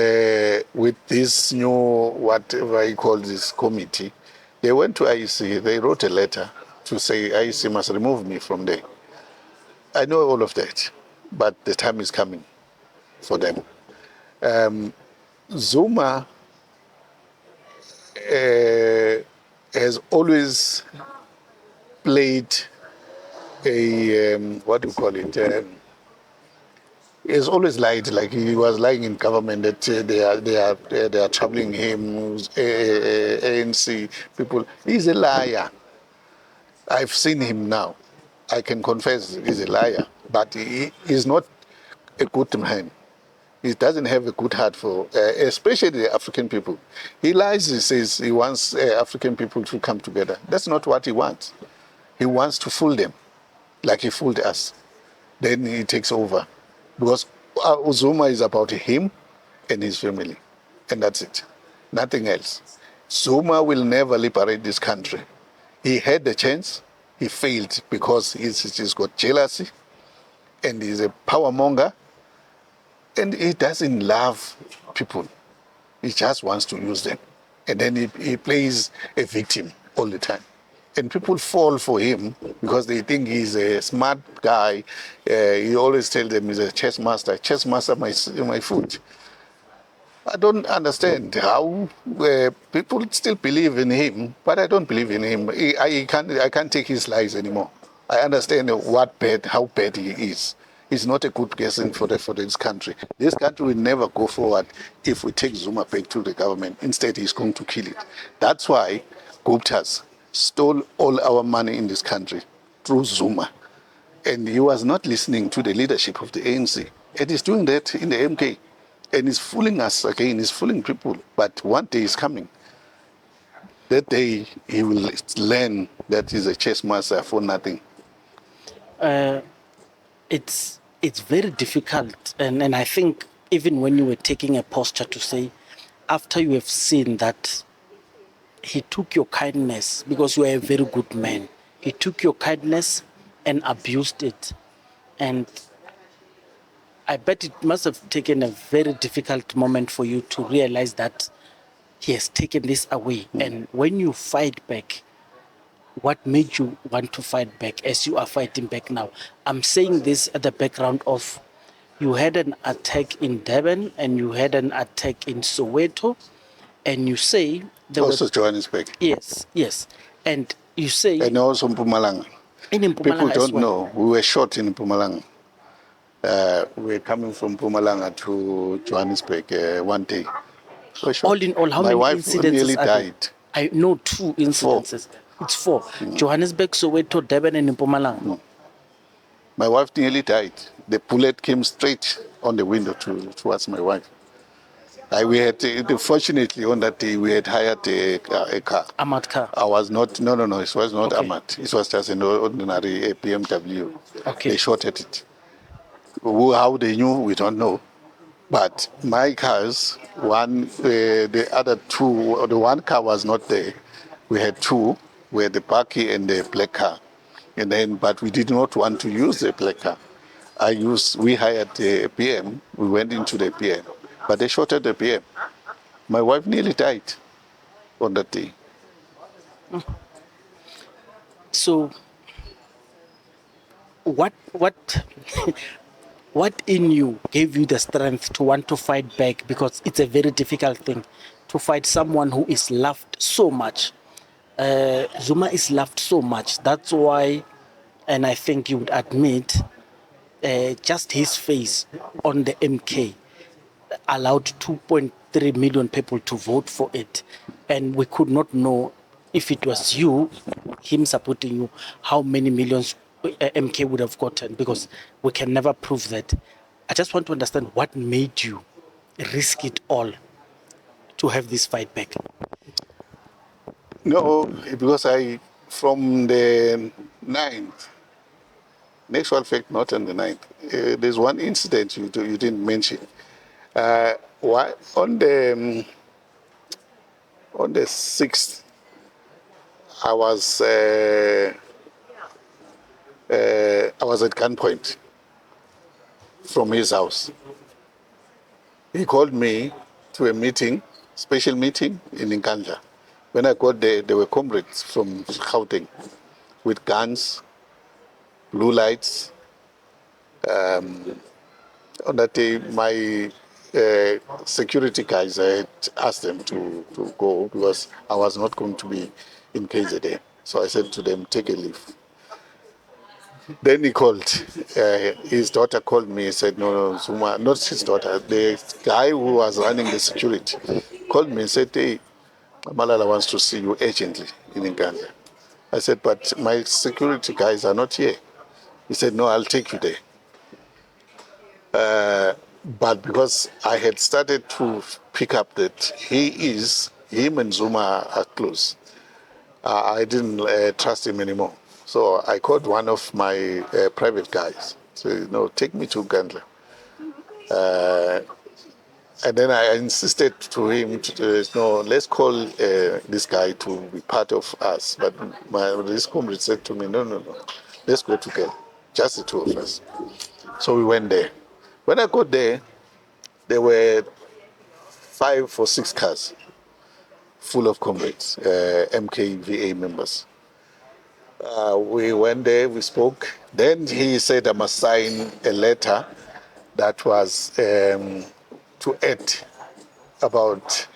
with this new, whatever you call this committee, they went to IEC, they wrote a letter to say IEC must remove me from there. I know all of that, but the time is coming for them. Zuma has always played a, what do you call it? He's always lied, like he was lying in government that they are troubling him, ANC people. He's a liar. I've seen him now. I can confess he's a liar, but he is not a good man. He doesn't have a good heart for, especially the African people. He lies, he says he wants African people to come together. That's not what he wants. He wants to fool them, like he fooled us. Then he takes over. Because Zuma is about him and his family, and that's it. Nothing else. Zuma will never liberate this country. He had the chance, he failed because he's got jealousy, and he's a power monger, and he doesn't love people. He just wants to use them. And then he plays a victim all the time. And people fall for him because they think he's a smart guy. He always tells them he's a chess master. Chess master, my foot. I don't understand how people still believe in him, but I don't believe in him. I can't take his lies anymore. I understand how bad he is. He's not a good person for this country. This country will never go forward if we take Zuma back to the government. Instead, he's going to kill it. That's why Gupta's stole all our money in this country through Zuma. And he was not listening to the leadership of the ANC. And he's doing that in the MK. And he's fooling us again, he's fooling people. But one day is coming. That day he will learn that he's a chess master for nothing. It's it's very difficult. And I think even when you were taking a posture to say, after you have seen that he took your kindness, because you are a very good man, he took your kindness and abused it. And I bet it must have taken a very difficult moment for you to realize that he has taken this away. And when you fight back, what made you want to fight back as you are fighting back now? I'm saying this at the background of you had an attack in Durban and you had an attack in Soweto, and you say there Also were Johannesburg. yes, and you say And also Mpumalanga. in People Mpumalanga as don't well. know. We were shot in Mpumalanga. We were coming from Mpumalanga to Johannesburg one day. We were shot. All in all, how My many wife nearly incidences are there? died. I know 2 incidences. It's 4. Johannesburg, Soweto, Durban, and Mpumalanga. My wife nearly died. The bullet came straight on the window towards my wife. We had, fortunately, on that day, we had hired a car. Ahmad car. I was not, no, it was not Okay. Ahmad. It was just an ordinary BMW. Okay. They shot at it. How they knew, we don't know. But my cars, the other 2, the one car was not there. We had 2, we had the Paki and the black car. And then, but we did not want to use the black car. We hired the PM, we went into the PM, but they shot at the PM. My wife nearly died on that day. So, what what in you gave you the strength to want to fight back? Because it's a very difficult thing to fight someone who is loved so much. Zuma is loved so much. That's why, and I think you would admit, just his face on the MK allowed 2.3 million people to vote for it. And we could not know if it was you, him supporting you, how many millions MK would have gotten, because we can never prove that. I just want to understand what made you risk it all to have this fight back. No, because from the 9th, next one fact, not on the 9th, there's one incident you didn't mention. Why, on the 6th, I was at gunpoint from his house. He called me to a meeting, special meeting in Nkandla. When I got there, there were comrades from Gauteng with guns, blue lights. On that day, my security guys, I had asked them to go because I was not going to be in KZN. So I said to them, take a leave. Then he called. His daughter called me and said, no, Zuma, not his daughter, the guy who was running the security called me and said, hey, Malala wants to see you urgently in Uganda. I said, but my security guys are not here. He said, no, I'll take you there. But because I had started to pick up that him and Zuma are close, I didn't trust him anymore. So I called one of my private guys. So, no, take me to Uganda. And then I insisted to him, no, let's call this guy to be part of us. But this comrade said to me, no, let's go together, just the 2 of us. So we went there. When I got there, there were 5 or 6 cars full of comrades, MKVA members. We went there, we spoke. Then he said I must sign a letter that was to add about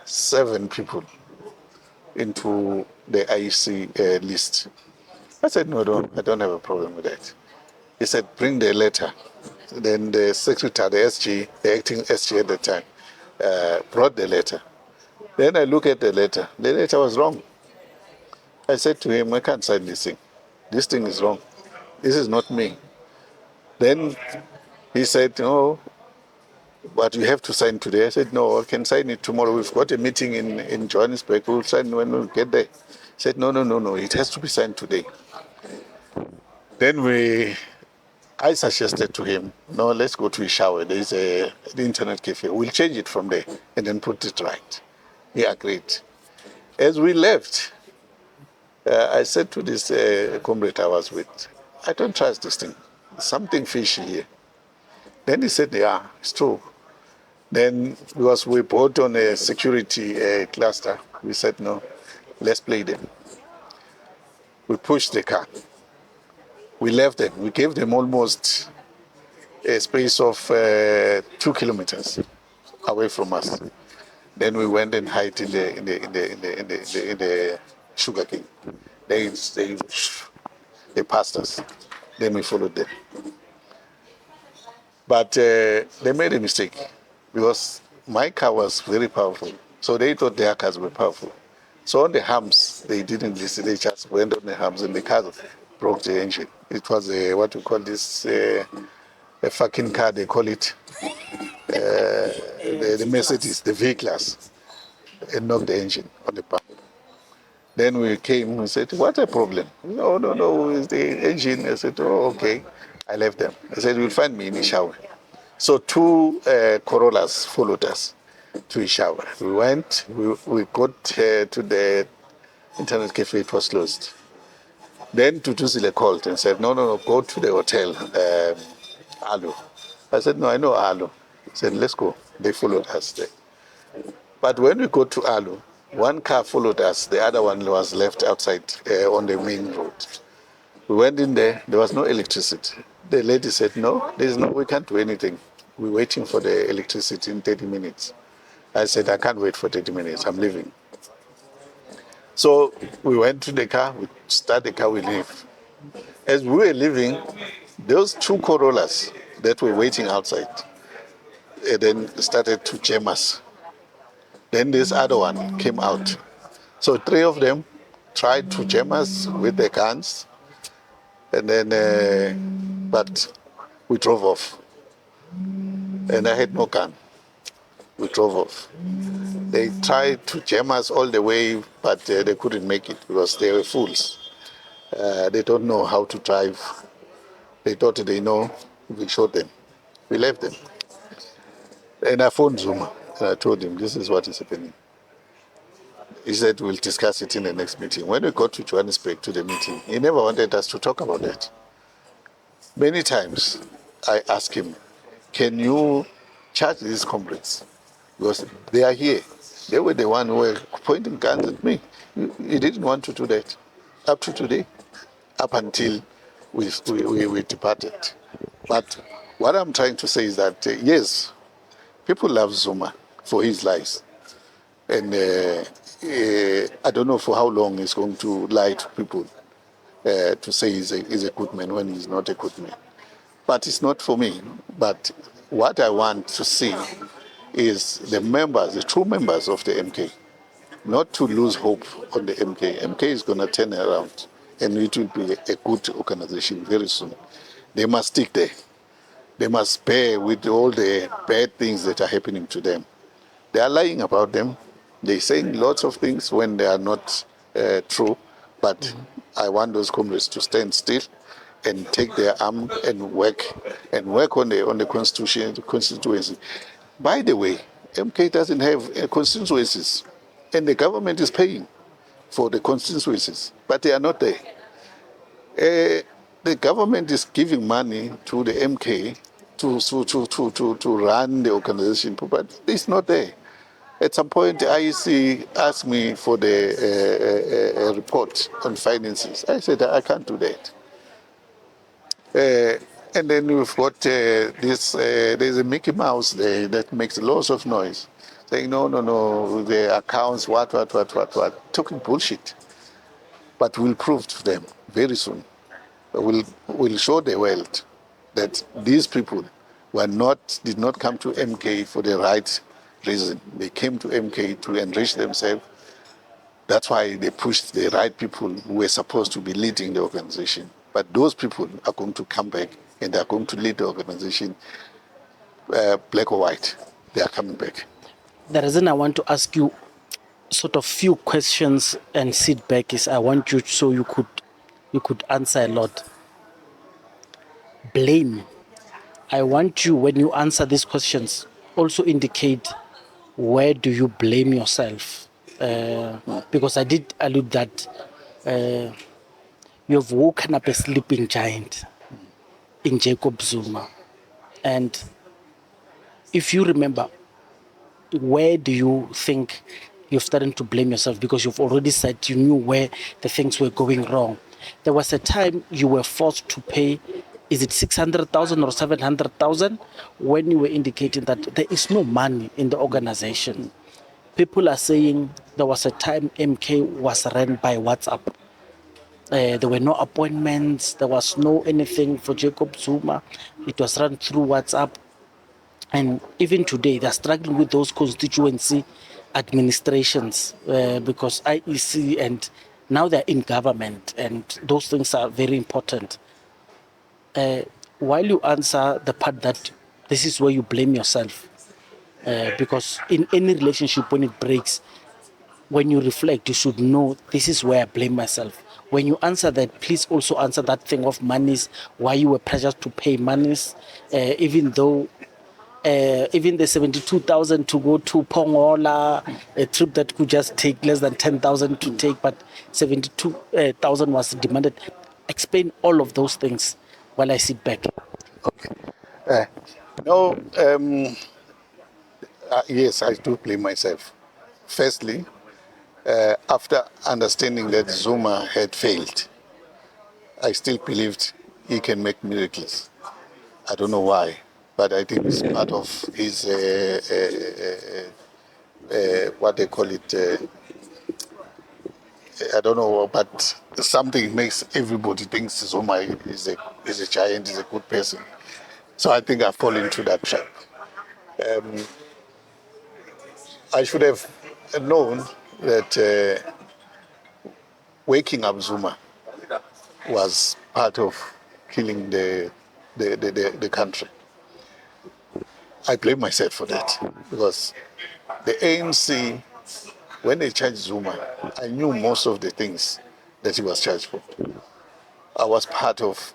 7 people into the IEC list. I said, no, I don't have a problem with that. He said, bring the letter. Then the secretary, the SG, the acting SG at the time, brought the letter. Then I look at the letter. The letter was wrong. I said to him, I can't sign this thing. This thing is wrong. This is not me. Then he said, oh, but you have to sign today. I said, no, I can sign it tomorrow. We've got a meeting in Johannesburg. We'll sign when we get there. He said, no, it has to be signed today. Then we I suggested to him, no, let's go to Ishawe. There is the internet cafe. We'll change it from there and then put it right. He agreed. As we left, I said to this comrade I was with, I don't trust this thing. Something fishy here. Then he said, yeah, it's true. Then, because we bought on a security cluster, we said, no, let's play them. We pushed the car. We left them. We gave them almost a space of 2 kilometers away from us. Then we went and hid in the sugarcane. They passed us. Then we followed them. But they made a mistake because my car was very powerful. So they thought their cars were powerful. So on the humps, they didn't listen. They just went on the humps and the car broke the engine. It was what we call this, a fucking car, they call it. The Mercedes, the V-Class. It knocked the engine on the pump. Then we came and said, what a problem? No, it's the engine. I said, oh, okay. I left them. I said, you'll find me in Ishawe. So 2 Corollas followed us to Ishawe. We went, we got to the internet cafe, it was closed. Then Duduzile called and said, no, go to the hotel, Alu. I said, no, I know Alu. He said, let's go. They followed us there. But when we got to Alu, one car followed us, the other one was left outside on the main road. We went in there was no electricity. The lady said, no, we can't do anything. We're waiting for the electricity in 30 minutes. I said, I can't wait for 30 minutes, I'm leaving. So we went to the car, we start the car, we leave. As we were leaving, those 2 Corollas that were waiting outside, then started to jam us. Then this other one came out. So 3 of them tried to jam us with their guns, and then, but we drove off. And I had no gun. We drove off. They tried to jam us all the way, but they couldn't make it because they were fools. They don't know how to drive. They thought they know. We shot them. We left them. And I phoned Zuma, and I told him, this is what is happening. He said, we'll discuss it in the next meeting. When we got to Johannesburg to the meeting, he never wanted us to talk about that. Many times I asked him, can you charge these comrades? Because they are here. They were the one who were pointing guns at me. He didn't want to do that up to today, up until we departed. But what I'm trying to say is that, yes, people love Zuma for his lies. And I don't know for how long he's going to lie to people to say he's a good man when he's not a good man. But it's not for me. But what I want to see is the members, the true members of the MK, not to lose hope on the MK. MK is going to turn around, and it will be a good organization very soon. They must stick there. They must bear with all the bad things that are happening to them. They are lying about them. They're saying lots of things when they are not true. But I want those comrades to stand still and take their arm and work on the constituency. By the way, MK doesn't have constituencies, and the government is paying for the constituencies, but they are not there. The government is giving money to the MK to run the organization, but it's not there. At some point, the IEC asked me for the report on finances. I said, I can't do that. And then we've got there's a Mickey Mouse there that makes lots of noise, saying, no, the accounts, what, talking bullshit. But we'll prove to them very soon. We'll show the world that these people did not come to MK for the right reason. They came to MK to enrich themselves. That's why they pushed the right people who were supposed to be leading the organization. But those people are going to come back and they are going to lead the organization, black or white. They are coming back. The reason I want to ask you sort of few questions and sit back is I want you so you could answer a lot. blame, I want you, when you answer these questions, also indicate where do you blame yourself. Because I did allude that you've woken up a sleeping giant in Jacob Zuma. And if you remember, where do you think you're starting to blame yourself? Because you've already said you knew where the things were going wrong. There was a time you were forced to pay, is it 600,000 or 700,000, when you were indicating that there is no money in the organization. People are saying there was a time MK was ran by WhatsApp. There were no appointments. There was no anything for Jacob Zuma. It was run through WhatsApp. And even today, they're struggling with those constituency administrations because IEC, and now they're in government, and those things are very important. While you answer the part that this is where you blame yourself, because in any relationship, when it breaks, when you reflect, you should know this is where I blame myself. When you answer that, please also answer that thing of monies, why you were pressured to pay monies, even though even the 72,000 to go to Pongola, a trip that could just take less than 10,000 to take, but 72,000 was demanded. Explain all of those things while I sit back. No, yes, I do blame myself. Firstly, after understanding that Zuma had failed, I still believed he can make miracles. I don't know why, but I think it's part of his, what they call it, I don't know, but something makes everybody thinks Zuma is a giant, is a good person. So I think I fall into that trap. I should have known that waking up Zuma was part of killing the country. I blame myself for that because the ANC, when they charged Zuma, I knew most of the things that he was charged for. I was part of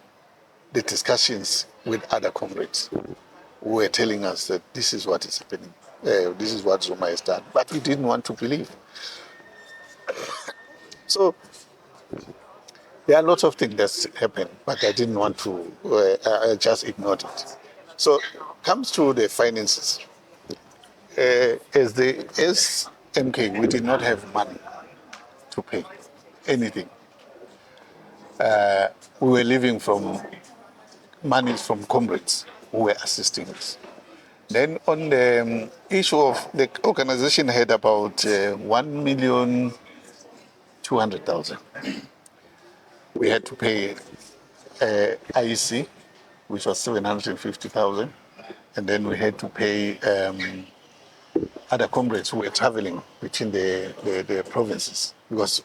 the discussions with other comrades who were telling us that this is what is happening, this is what Zuma has done, but we didn't want to believe. So there are lots of things that's happened, but I didn't want to, I just ignored it. So comes to the finances. As MK, we did not have money to pay anything. We were living from money from comrades who were assisting us. Then on the issue of the organization had about 1,200,000. We had to pay IEC, which was 750,000, and then we had to pay other comrades who were traveling between the provinces. Because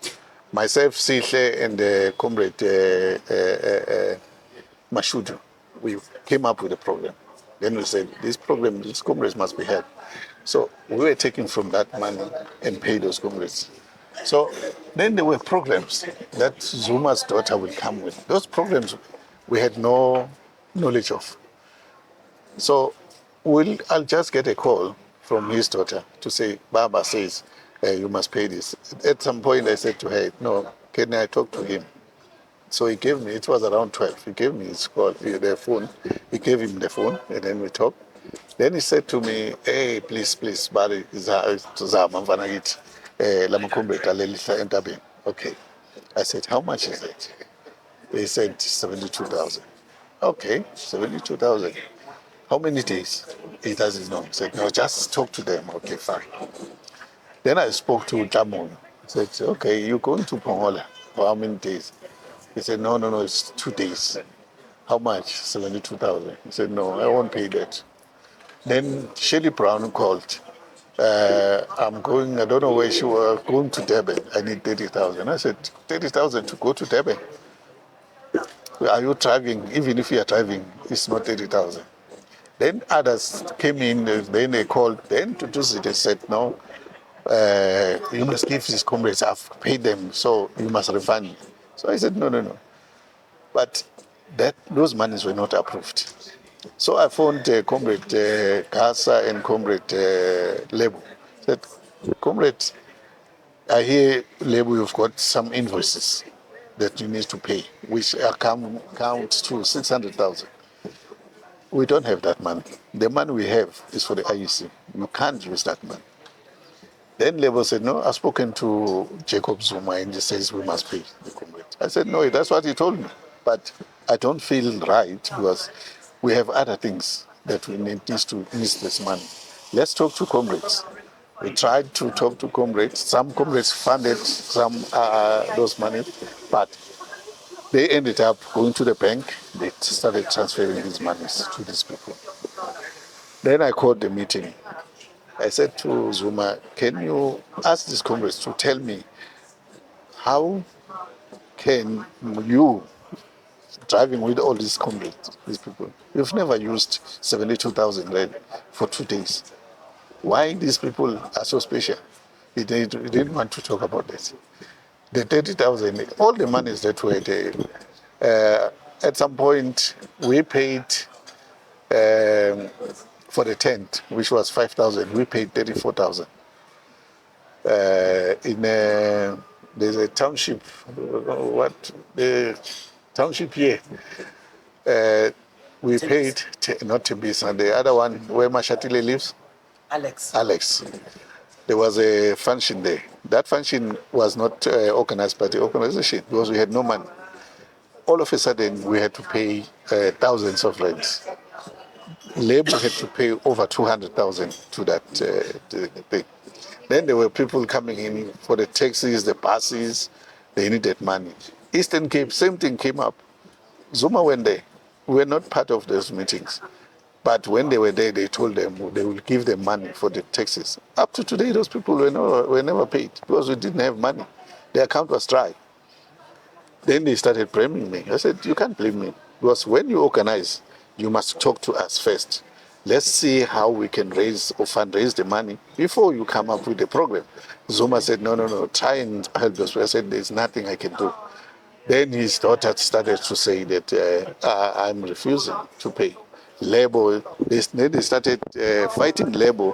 myself, Sihle, and the comrade Mashudu, we came up with a program. Then we said, this comrades must be helped. So we were taking from that money and pay those comrades. So then there were programs that Zuma's daughter will come with. Those programs we had no knowledge of. So I'll just get a call from his daughter to say, Baba says, you must pay this. At some point I said to her, no, can I talk to him? So he gave me, it was around 12, he gave me his call, the phone. He gave him the phone, and then we talked. Then he said to me, hey, please, Bari, okay. I said, how much is it? They said 72,000. Okay, 72,000. How many days? He doesn't know. He said, no, just talk to them. Okay, fine. Then I spoke to Jamon. I said, okay, you're going to Pongola for how many days? He said, no, it's 2 days. How much? 72,000. He said, no, I won't pay that. Then Shelley Brown called. I'm going, I don't know where she was, going to Durban. I need 30,000. I said, 30,000 to go to Durban? Are you driving? Even if you are driving, it's not 30,000. Then others came in, then they called, then Duduzile, they said, no, you must give these comrades, I've paid them, so you must refund me. So I said, no. But that those monies were not approved. So I phoned Comrade Gasa and Comrade Lebo. Said, Comrade, I hear Lebo, you've got some invoices that you need to pay, which count to 600,000. We don't have that money. The money we have is for the IEC. You can't use that money. Then Lebo said, no, I've spoken to Jacob Zuma and he says we must pay the Comrade. I said, no, that's what he told me. But I don't feel right because we have other things that we need this money. Let's talk to comrades. We tried to talk to comrades. Some comrades funded some those money, but they ended up going to the bank. They started transferring these monies to these people. Then I called the meeting. I said to Zuma, can you ask these comrades to tell me how can you, driving with all these comrades, these people, you've never used 72,000 rand for 2 days. Why these people are so special? He didn't want to talk about this. The 30,000, all the monies that were there, at some point we paid for the tent, which was 5,000, we paid 34,000. There's a township, the township here, we paid, not Tibisa, the other one where Mashatile lives? Alex. There was a function there. That function was not organized by the organization because we had no money. All of a sudden, we had to pay thousands of rents. Labor had to pay over 200,000 to that thing. Then there were people coming in for the taxis, the buses. They needed money. Eastern Cape, same thing came up. Zuma went there. We were not part of those meetings. But when they were there, they told them they will give them money for the taxes. Up to today, those people were never paid because we didn't have money. The account was dry. Then they started blaming me. I said, you can't blame me because when you organize, you must talk to us first. Let's see how we can raise or fundraise the money before you come up with the program. Zuma said, no, try and help us. I said, there's nothing I can do. Then his daughter started to say that I'm refusing to pay. Labor, they started fighting Labor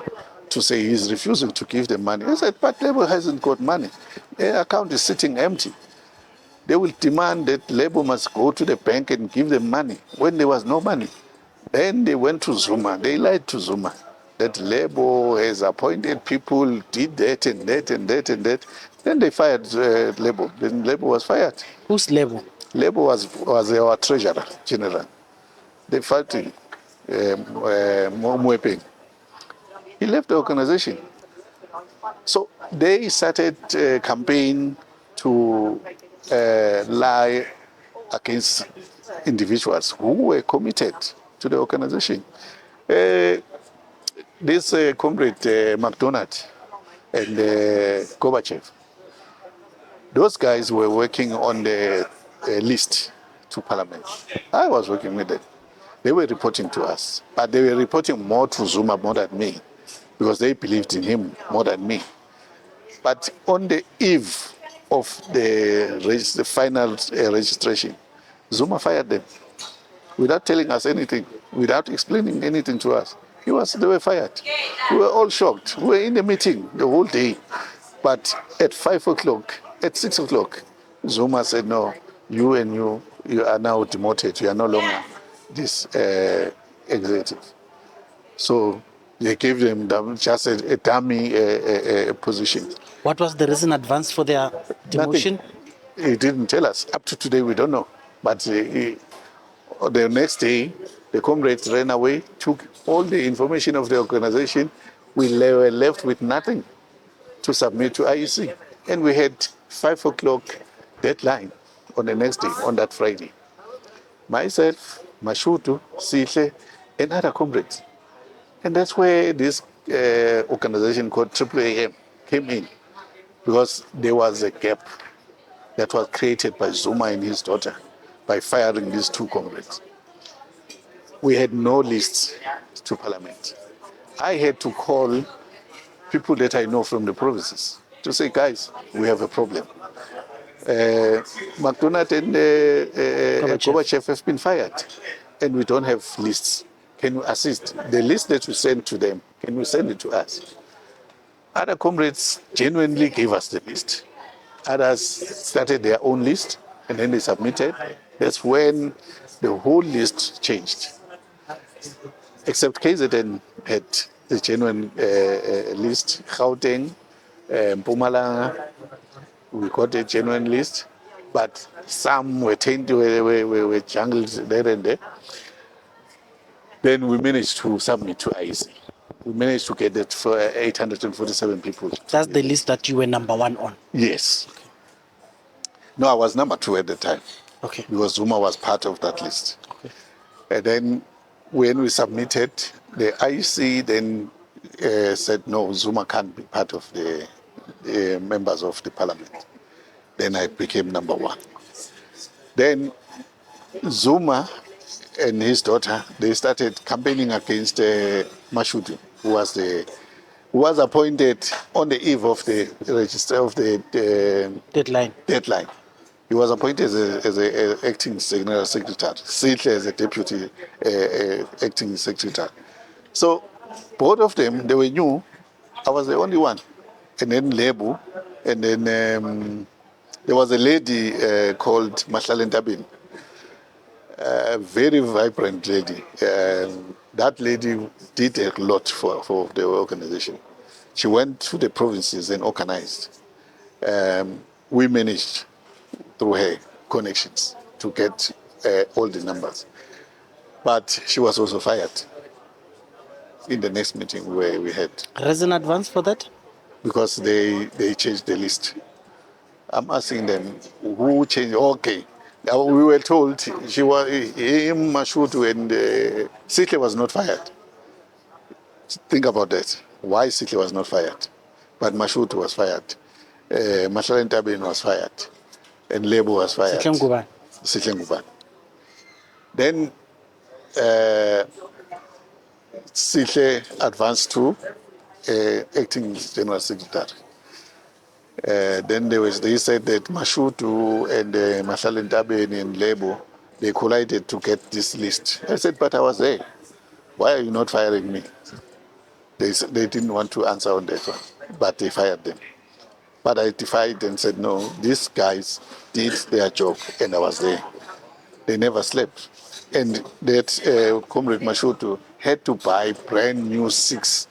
to say he's refusing to give them money. I said, but Labor hasn't got money. Their account is sitting empty. They will demand that Labor must go to the bank and give them money when there was no money. Then they went to Zuma. They lied to Zuma that Labor has appointed people, did that and that and that and that. Then they fired Labor. Then Labor was fired. Who's Labor? Labor was our treasurer general. They fired him. Mwepeng. He left the organization. So they started a campaign to lie against individuals who were committed to the organization. This comrade McDonald and Gorbachev, those guys were working on the list to parliament. I was working with them. They were reporting to us, but they were reporting more to Zuma more than me because they believed in him more than me. But on the eve of the final registration, Zuma fired them without telling us anything, without explaining anything to us. They were fired. We were all shocked. We were in the meeting the whole day. But at 5 o'clock, at 6 o'clock, Zuma said, no, you are now demoted. You are no longer this executive. So they gave them just a dummy position. What was the reason advanced for their demotion? Nothing. He didn't tell us. Up to today, we don't know. But the next day, the comrades ran away, took all the information of the organization. We were left with nothing to submit to IEC. And we had 5 o'clock deadline on the next day, on that Friday. Myself, Mashutu, Sihle, and other comrades. And that's where this organization called AAAM came in, because there was a gap that was created by Zuma and his daughter by firing these two comrades. We had no lists to parliament. I had to call people that I know from the provinces to say, guys, we have a problem. McDonald and Gorbachev have been fired, and we don't have lists. Can you assist? The list that you send to them, can you send it to us? Other comrades genuinely gave us the list. Others started their own list, and then they submitted. That's when the whole list changed. Except KZN had the genuine list. Gauteng, Mpumalanga, we got a genuine list, but some were tainted, were jungled there and there. Then we managed to submit to IEC. We managed to get it for 847 people. That's the list that you were number one on? Yes. Okay. No, I was number 2 at the time. Okay. Because Zuma was part of that list. Okay. And then when we submitted, the IEC then said, no, Zuma can't be part of the members of the parliament. Then I became number 1. Then Zuma and his daughter, they started campaigning against Mashudu, who was appointed on the eve of the register of the deadline. He was appointed as an acting general secretary, Sihle as a deputy acting secretary. So both of them, they were new. I was the only one. And then Lebu, and then there was a lady called Mahlale Ntabeni, a very vibrant lady. That lady did a lot for the organization. She went to the provinces and organized. We managed through her connections to get all the numbers. But she was also fired in the next meeting where we had. Reason advance for that? Because they changed the list. I'm asking them, who changed? Okay. Now, we were told him, Mashudu, and Sihle was not fired. Think about that. Why Sihle was not fired? But Mashudu was fired. Mahlale Ntabeni was fired. And Lebu was fired. Sihle Ngubane. Then Sihle advanced to acting general secretary. Then they said that Mashudu and Mahlale Ntabeni and Lebu, they collided to get this list. I said, but I was there. Why are you not firing me? They didn't want to answer on that one, but they fired them. But I defied and said, no, these guys did their job, and I was there. They never slept. And that Comrade Mashudu had to buy brand new 6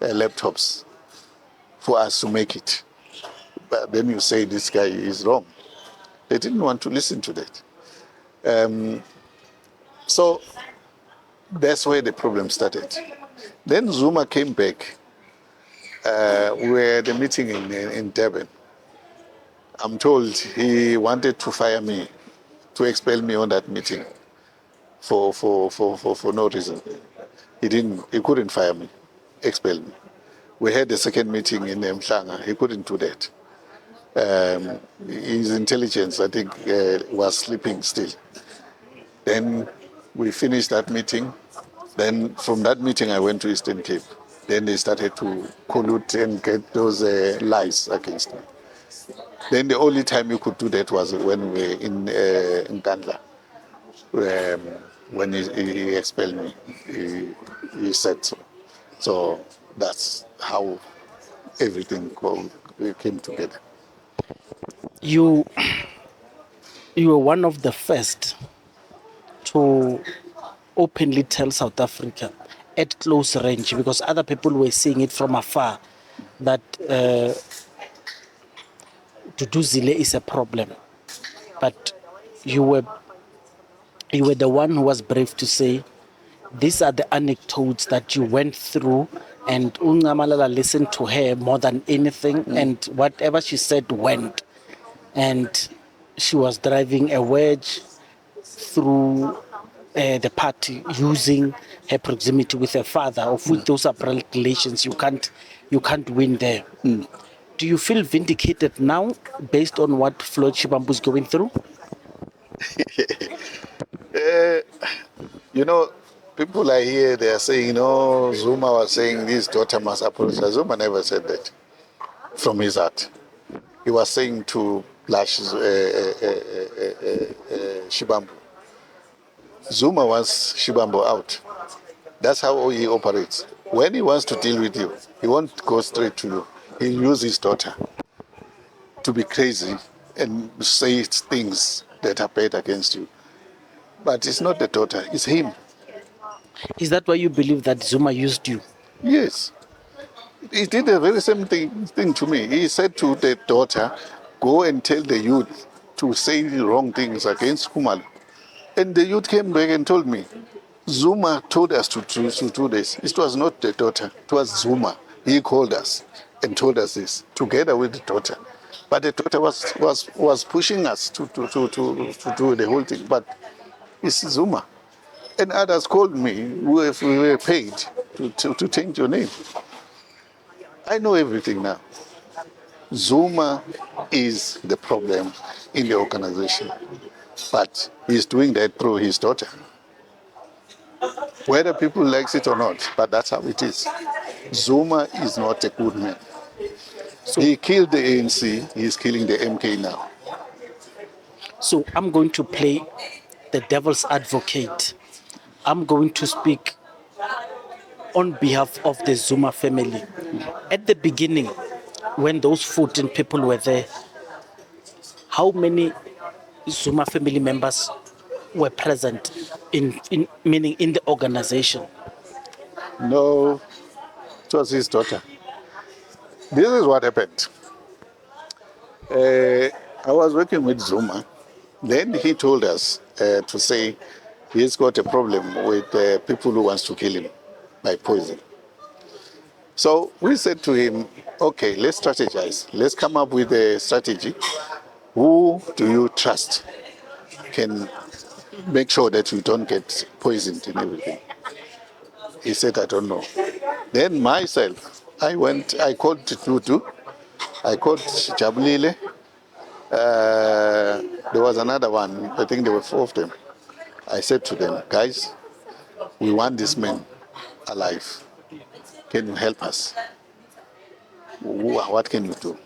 laptops for us to make it. But then you say this guy is wrong. They didn't want to listen to that. So that's where the problem started. Then Zuma came back. We were at the meeting in Durban. I'm told he wanted to fire me, to expel me on that meeting for no reason. He couldn't fire me, expel me. We had the second meeting in Mhlanga. He couldn't do that. His intelligence, I think, was sleeping still. Then we finished that meeting. Then from that meeting, I went to Eastern Cape. Then they started to collude and get those lies against me. Then the only time you could do that was when we were in Nkandla. When he expelled me, he said so. So that's how everything came together. You were one of the first to openly tell South Africa at close range, because other people were seeing it from afar, that Duduzile is a problem. But you were the one who was brave to say, these are the anecdotes that you went through, and Ungamalala listened to her more than anything, and whatever she said went. And she was driving a wedge through the party using her proximity with her father, of which those are relations. You can't win there. Do you feel vindicated now based on what Floyd Shivambu is going through? People are here, they are saying, Zuma was saying his daughter must apologize. Zuma never said that from his heart. He was saying to plus Shibambu. Zuma wants Shibambu out. That's how he operates. When he wants to deal with you, he won't go straight to you. He'll use his daughter to be crazy and say things that are bad against you. But it's not the daughter, it's him. Is that why you believe that Zuma used you? Yes. He did the very same thing to me. He said to the daughter, go and tell the youth to say the wrong things against Khumalo. And the youth came back and told me, Zuma told us to do this. It was not the daughter, it was Zuma. He called us and told us this, together with the daughter. But the daughter was pushing us to do the whole thing. But it's Zuma. And others called me, we were paid to change your name. I know everything now. Zuma is the problem in the organization, but he's doing that through his daughter. Whether people likes it or not, but that's how it is. Zuma is not a good man. So, He killed the ANC, he's killing the MK now. so I'm going to play the devil's advocate. I'm going to speak on behalf of the Zuma family. At the beginning, when those 14 people were there, how many Zuma family members were present meaning in the organization? No, it was his daughter. This is what happened. I was working with Zuma. Then he told us to say he's got a problem with people who wants to kill him by poison. So we said to him, okay, let's strategize. Let's come up with a strategy. Who do you trust can make sure that you don't get poisoned and everything? He said, I don't know. Then myself, I called Tutu, I called Jabulani. There was another one, I think there were 4 of them. I said to them, guys, we want this man alive. Can you help us? What can you do?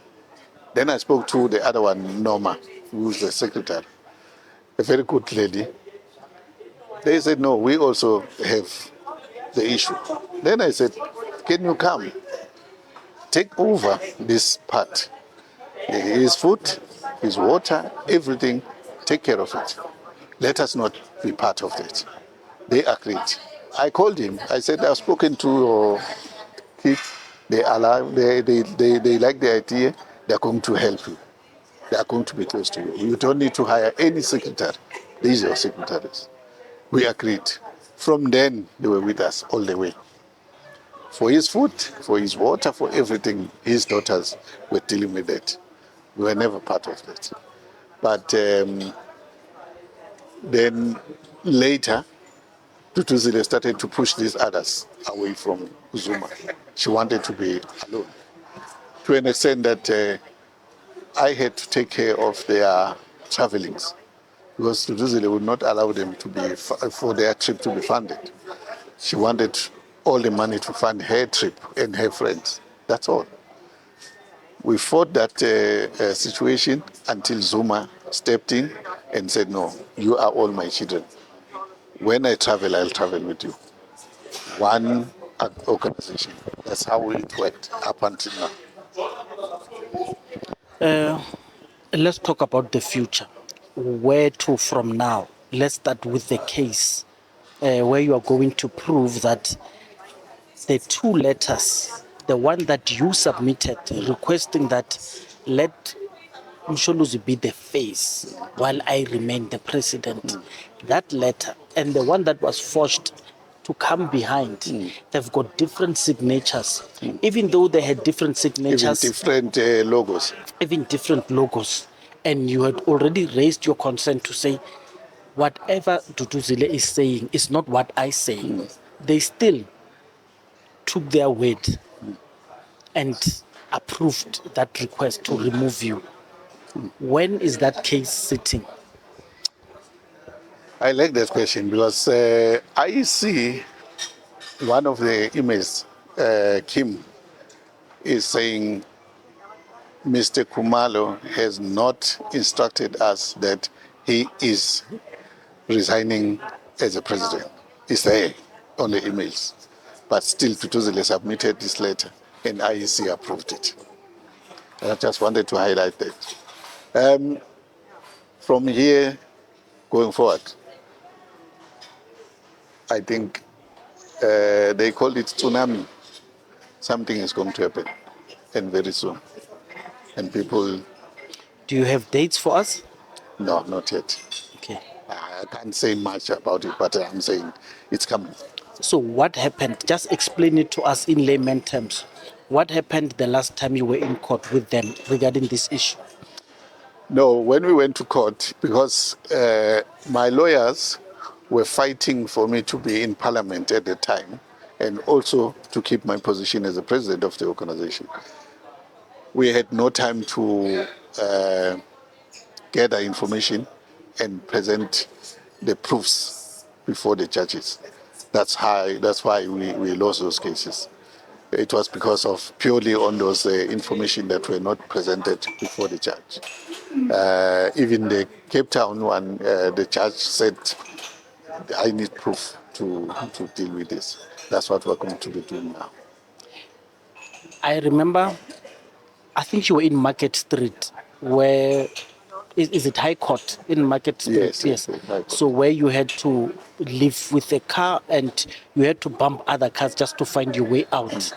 Then I spoke to the other one, Norma, who's the secretary, a very good lady. They said, no, we also have the issue. Then I said, can you come? Take over this part. His food, his water, everything, take care of it. Let us not be part of it. They agreed. I called him. I said, I've spoken to your kids. They like the idea. They're going to help you. They are going to be close to you. You don't need to hire any secretary. These are your secretaries. We agreed. From then, they were with us all the way. For his food, for his water, for everything, his daughters were dealing with it. We were never part of that. But then later, Duduzile started to push these others away from Zuma. She wanted to be alone, to an extent that I had to take care of their travelings, because Duduzile would not allow them to be for their trip to be funded. She wanted all the money to fund her trip and her friends. That's all. We fought that situation until Zuma stepped in and said, no, you are all my children. When I travel, I'll travel with you. One organization. That's how it worked up until now. Let's talk about the future. Where to from now? Let's start with the case where you are going to prove that the 2 letters, the one that you submitted requesting that let Msholuzi be the face while I remain the president, that letter and the one that was forged to come behind, they've got different signatures. Even though they had different signatures, even different logos. Even different logos, and you had already raised your concern to say whatever Duduzile is saying is not what I say. They still took their word and approved that request to remove you. When is that case sitting? I like that question because IEC, one of the emails, Kim, is saying Mr. Khumalo has not instructed us that he is resigning as a president. It's there on the emails. But still, Duduzile submitted this letter and IEC approved it. I just wanted to highlight that. From here going forward, I think they call it tsunami. Something is going to happen, and very soon. And people, Do you have dates for us? no, not yet. Okay. I can't say much about it, but I'm saying it's coming. So what happened? Just explain it to us in layman terms. What happened the last time you were in court with them regarding this issue? No, when we went to court, because my lawyers were fighting for me to be in parliament at the time and also to keep my position as the president of the organization. We had no time to gather information and present the proofs before the judges. That's why we lost those cases. It was because of purely on those information that were not presented before the judge. Even the Cape Town one, the judge said, I need proof to deal with this. That's what we're going to be doing now. I remember, I think you were in Market Street, where is it High Court in Market Street? Yes, High Court. So where you had to live with a car and you had to bump other cars just to find your way out.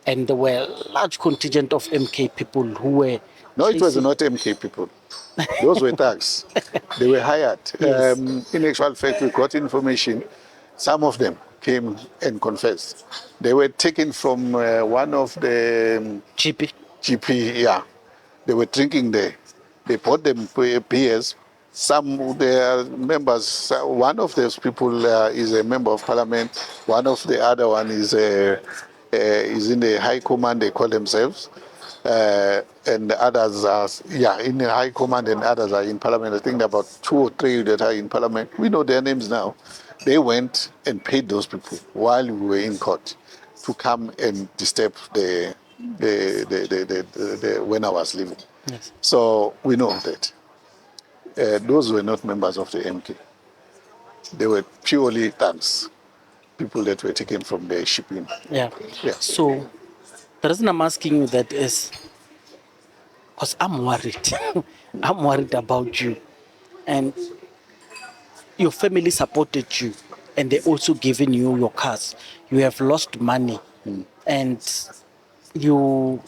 And there were a large contingent of MK people who were. No, it was chasing- not MK people. Those were thugs. They were hired. Yes. In actual fact, we got information. Some of them came and confessed. They were taken from one of the GP. GP, yeah. They were drinking there. They bought them beers. Some their members, one of those people is a member of parliament. One of the other one is in the high command. They call themselves, and the others are in the high command, and others are in parliament. I think about 2 or 3 that are in parliament. We know their names now. They went and paid those people while we were in court to come and disturb the when I was leaving. Yes. So we know that those were not members of the MK. They were purely thugs, people that were taken from the shipping. Yeah. Yeah. So the reason I'm asking you that is because I'm worried. I'm worried about you. And your family supported you and they also given you your cars. You have lost money. And you,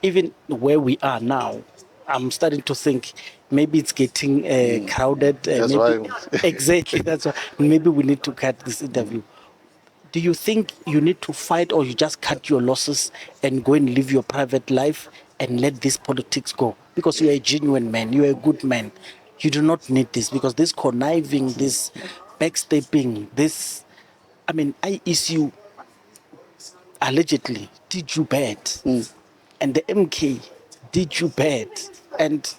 even where we are now, I'm starting to think maybe it's getting crowded. That's maybe, why- exactly. That's why maybe we need to cut this interview. Do you think you need to fight, or you just cut your losses and go and live your private life and let this politics go? Because you're a genuine man, you're a good man. You do not need this, because this conniving, this backstabbing, this, I mean, IEC allegedly did you bad. And the MK did you bad. And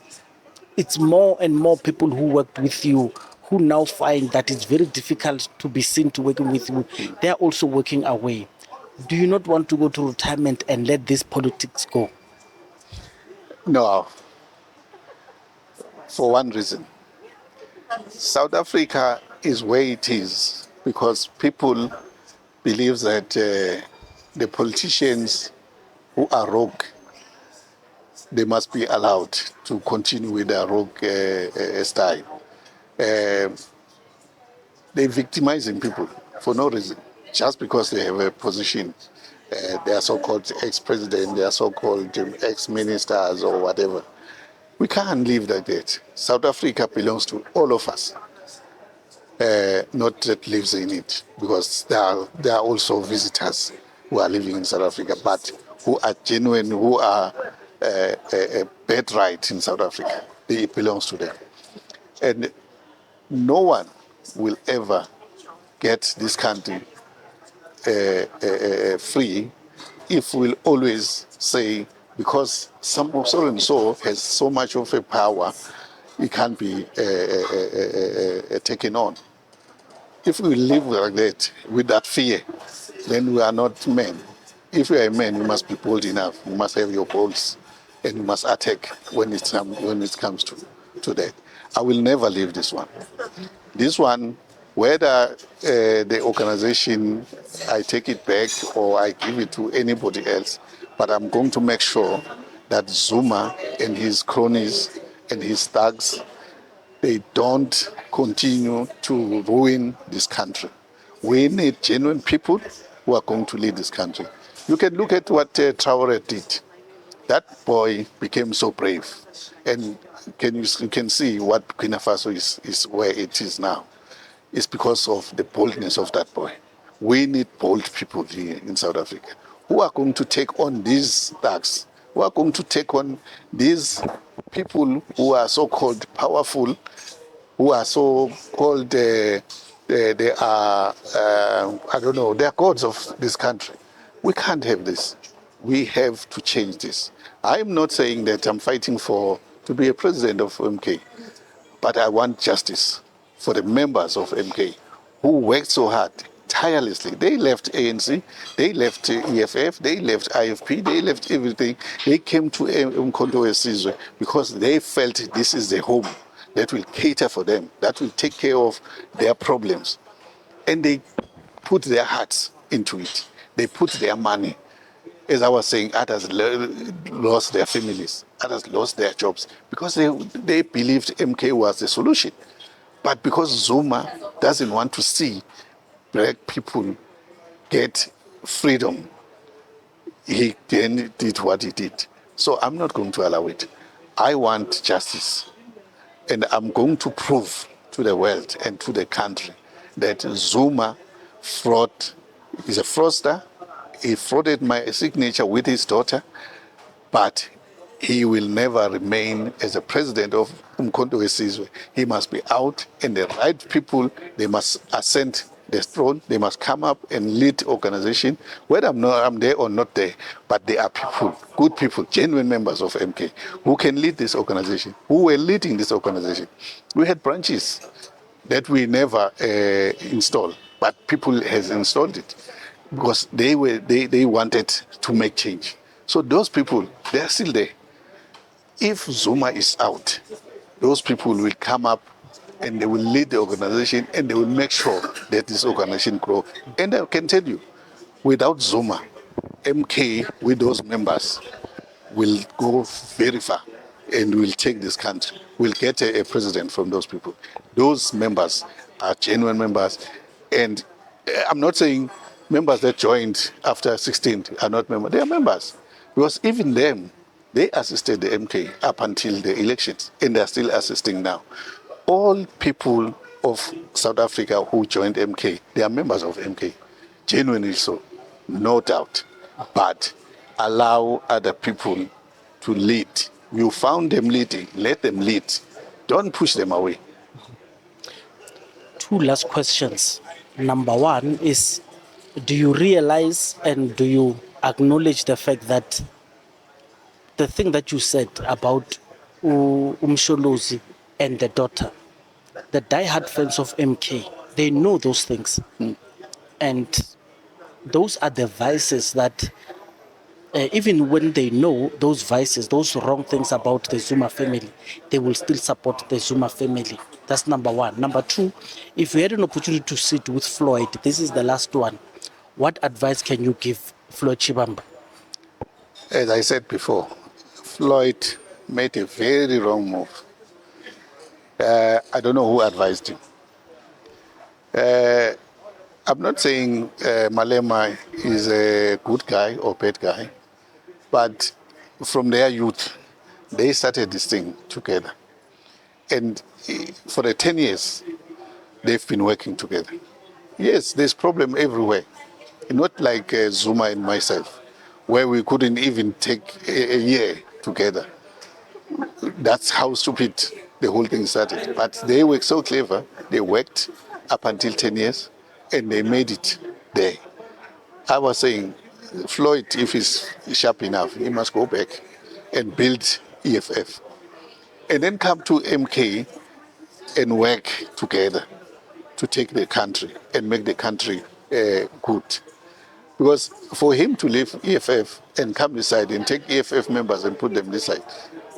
it's more and more people who worked with you who now find that it's very difficult to be seen to working with you. They are also working away. Do you not want to go to retirement and let this politics go? No, for one reason. South Africa is where it is because people believe that the politicians who are rogue, they must be allowed to continue with their rogue style. They're victimizing people for no reason, just because they have a position. They are so-called ex-president, they are so-called ex-ministers or whatever. We can't live like that. South Africa belongs to all of us, not that lives in it, because there are also visitors who are living in South Africa, but who are genuine, who are a birthright in South Africa. It belongs to them. And no one will ever get this country free if we'll always say, because some so and so has so much of a power, it can't be taken on. If we live like that, with that fear, then we are not men. If we are men, we must be bold enough. We must have your balls and we must attack when it comes to that. I will never leave this one. This one, whether the organization, I take it back or I give it to anybody else, but I'm going to make sure that Zuma and his cronies and his thugs, they don't continue to ruin this country. We need genuine people who are going to lead this country. You can look at what Traore did. That boy became so brave. And you can see what Burkina Faso is where it is now. It's because of the boldness of that boy. We need bold people here in South Africa who are going to take on these thugs, who are going to take on these people who are so-called powerful, who are so-called, they are, I don't know, they are gods of this country. We can't have this. We have to change this. I'm not saying that I'm fighting to be a president of MK, but I want justice for the members of MK who worked so hard, tirelessly. They left ANC, they left EFF, they left IFP, they left everything. They came to Umkhonto Wesizwe because they felt this is the home that will cater for them, that will take care of their problems. And they put their hearts into it. They put their money. As I was saying, others lost their families, others lost their jobs because they believed MK was the solution. But because Zuma doesn't want to see black people get freedom, he then did what he did. So I'm not going to allow it. I want justice. And I'm going to prove to the world and to the country that Zuma is a fraudster. He frauded my signature with his daughter, but he will never remain as a president of Umkhonto Wesizwe. He must be out, and the right people, they must ascend the throne. They must come up and lead organization. Whether I'm there or not there, but they are people, good people, genuine members of MK, who can lead this organization, who were leading this organization. We had branches that we never installed, but people has installed it because they wanted to make change. So those people, they are still there. If Zuma is out, those people will come up and they will lead the organization and they will make sure that this organization grows. And I can tell you, without Zuma, MK with those members will go very far and will take this country. We'll get a president from those people. Those members are genuine members. And I'm not saying members that joined after 16 are not members. They are members. Because even them, they assisted the MK up until the elections, and they're still assisting now. All people of South Africa who joined MK, they are members of MK, genuinely so, no doubt. But allow other people to lead. You found them leading, let them lead. Don't push them away. Two last questions. Number one is, do you realize and do you acknowledge the fact that the thing that you said about Umsholozi and the daughter, the diehard fans of MK, they know those things. And those are the vices that, even when they know those vices, those wrong things about the Zuma family, they will still support the Zuma family. That's number one. Number two, if you had an opportunity to sit with Floyd, this is the last one, what advice can you give Floyd Chibamba? As I said before, Floyd made a very wrong move. I don't know who advised him. I'm not saying Malema is a good guy or bad guy, but from their youth, they started this thing together. And for the 10 years, they've been working together. Yes, there's problem everywhere. Not like Zuma and myself, where we couldn't even take a year together. That's how stupid the whole thing started. But they were so clever. They worked up until 10 years, and they made it there. I was saying, Floyd, if he's sharp enough, he must go back and build EFF. And then come to MK and work together to take the country and make the country good. Because for him to leave EFF and come this side and take EFF members and put them this side.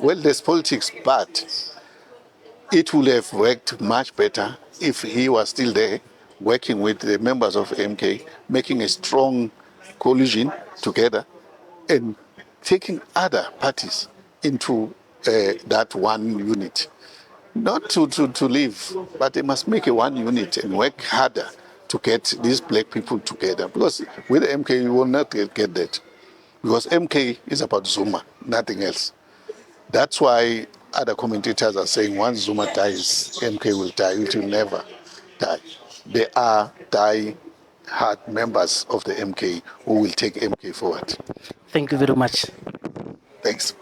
Well, there's politics, but it would have worked much better if he was still there, working with the members of MK, making a strong coalition together and taking other parties into that one unit. Not to leave, but they must make a one unit and work harder to get these black people together. Because with MK, you will not get that. Because MK is about Zuma, nothing else. That's why other commentators are saying once Zuma dies, MK will die. It will never die. There are die-hard members of the MK who will take MK forward. Thank you very much. Thanks.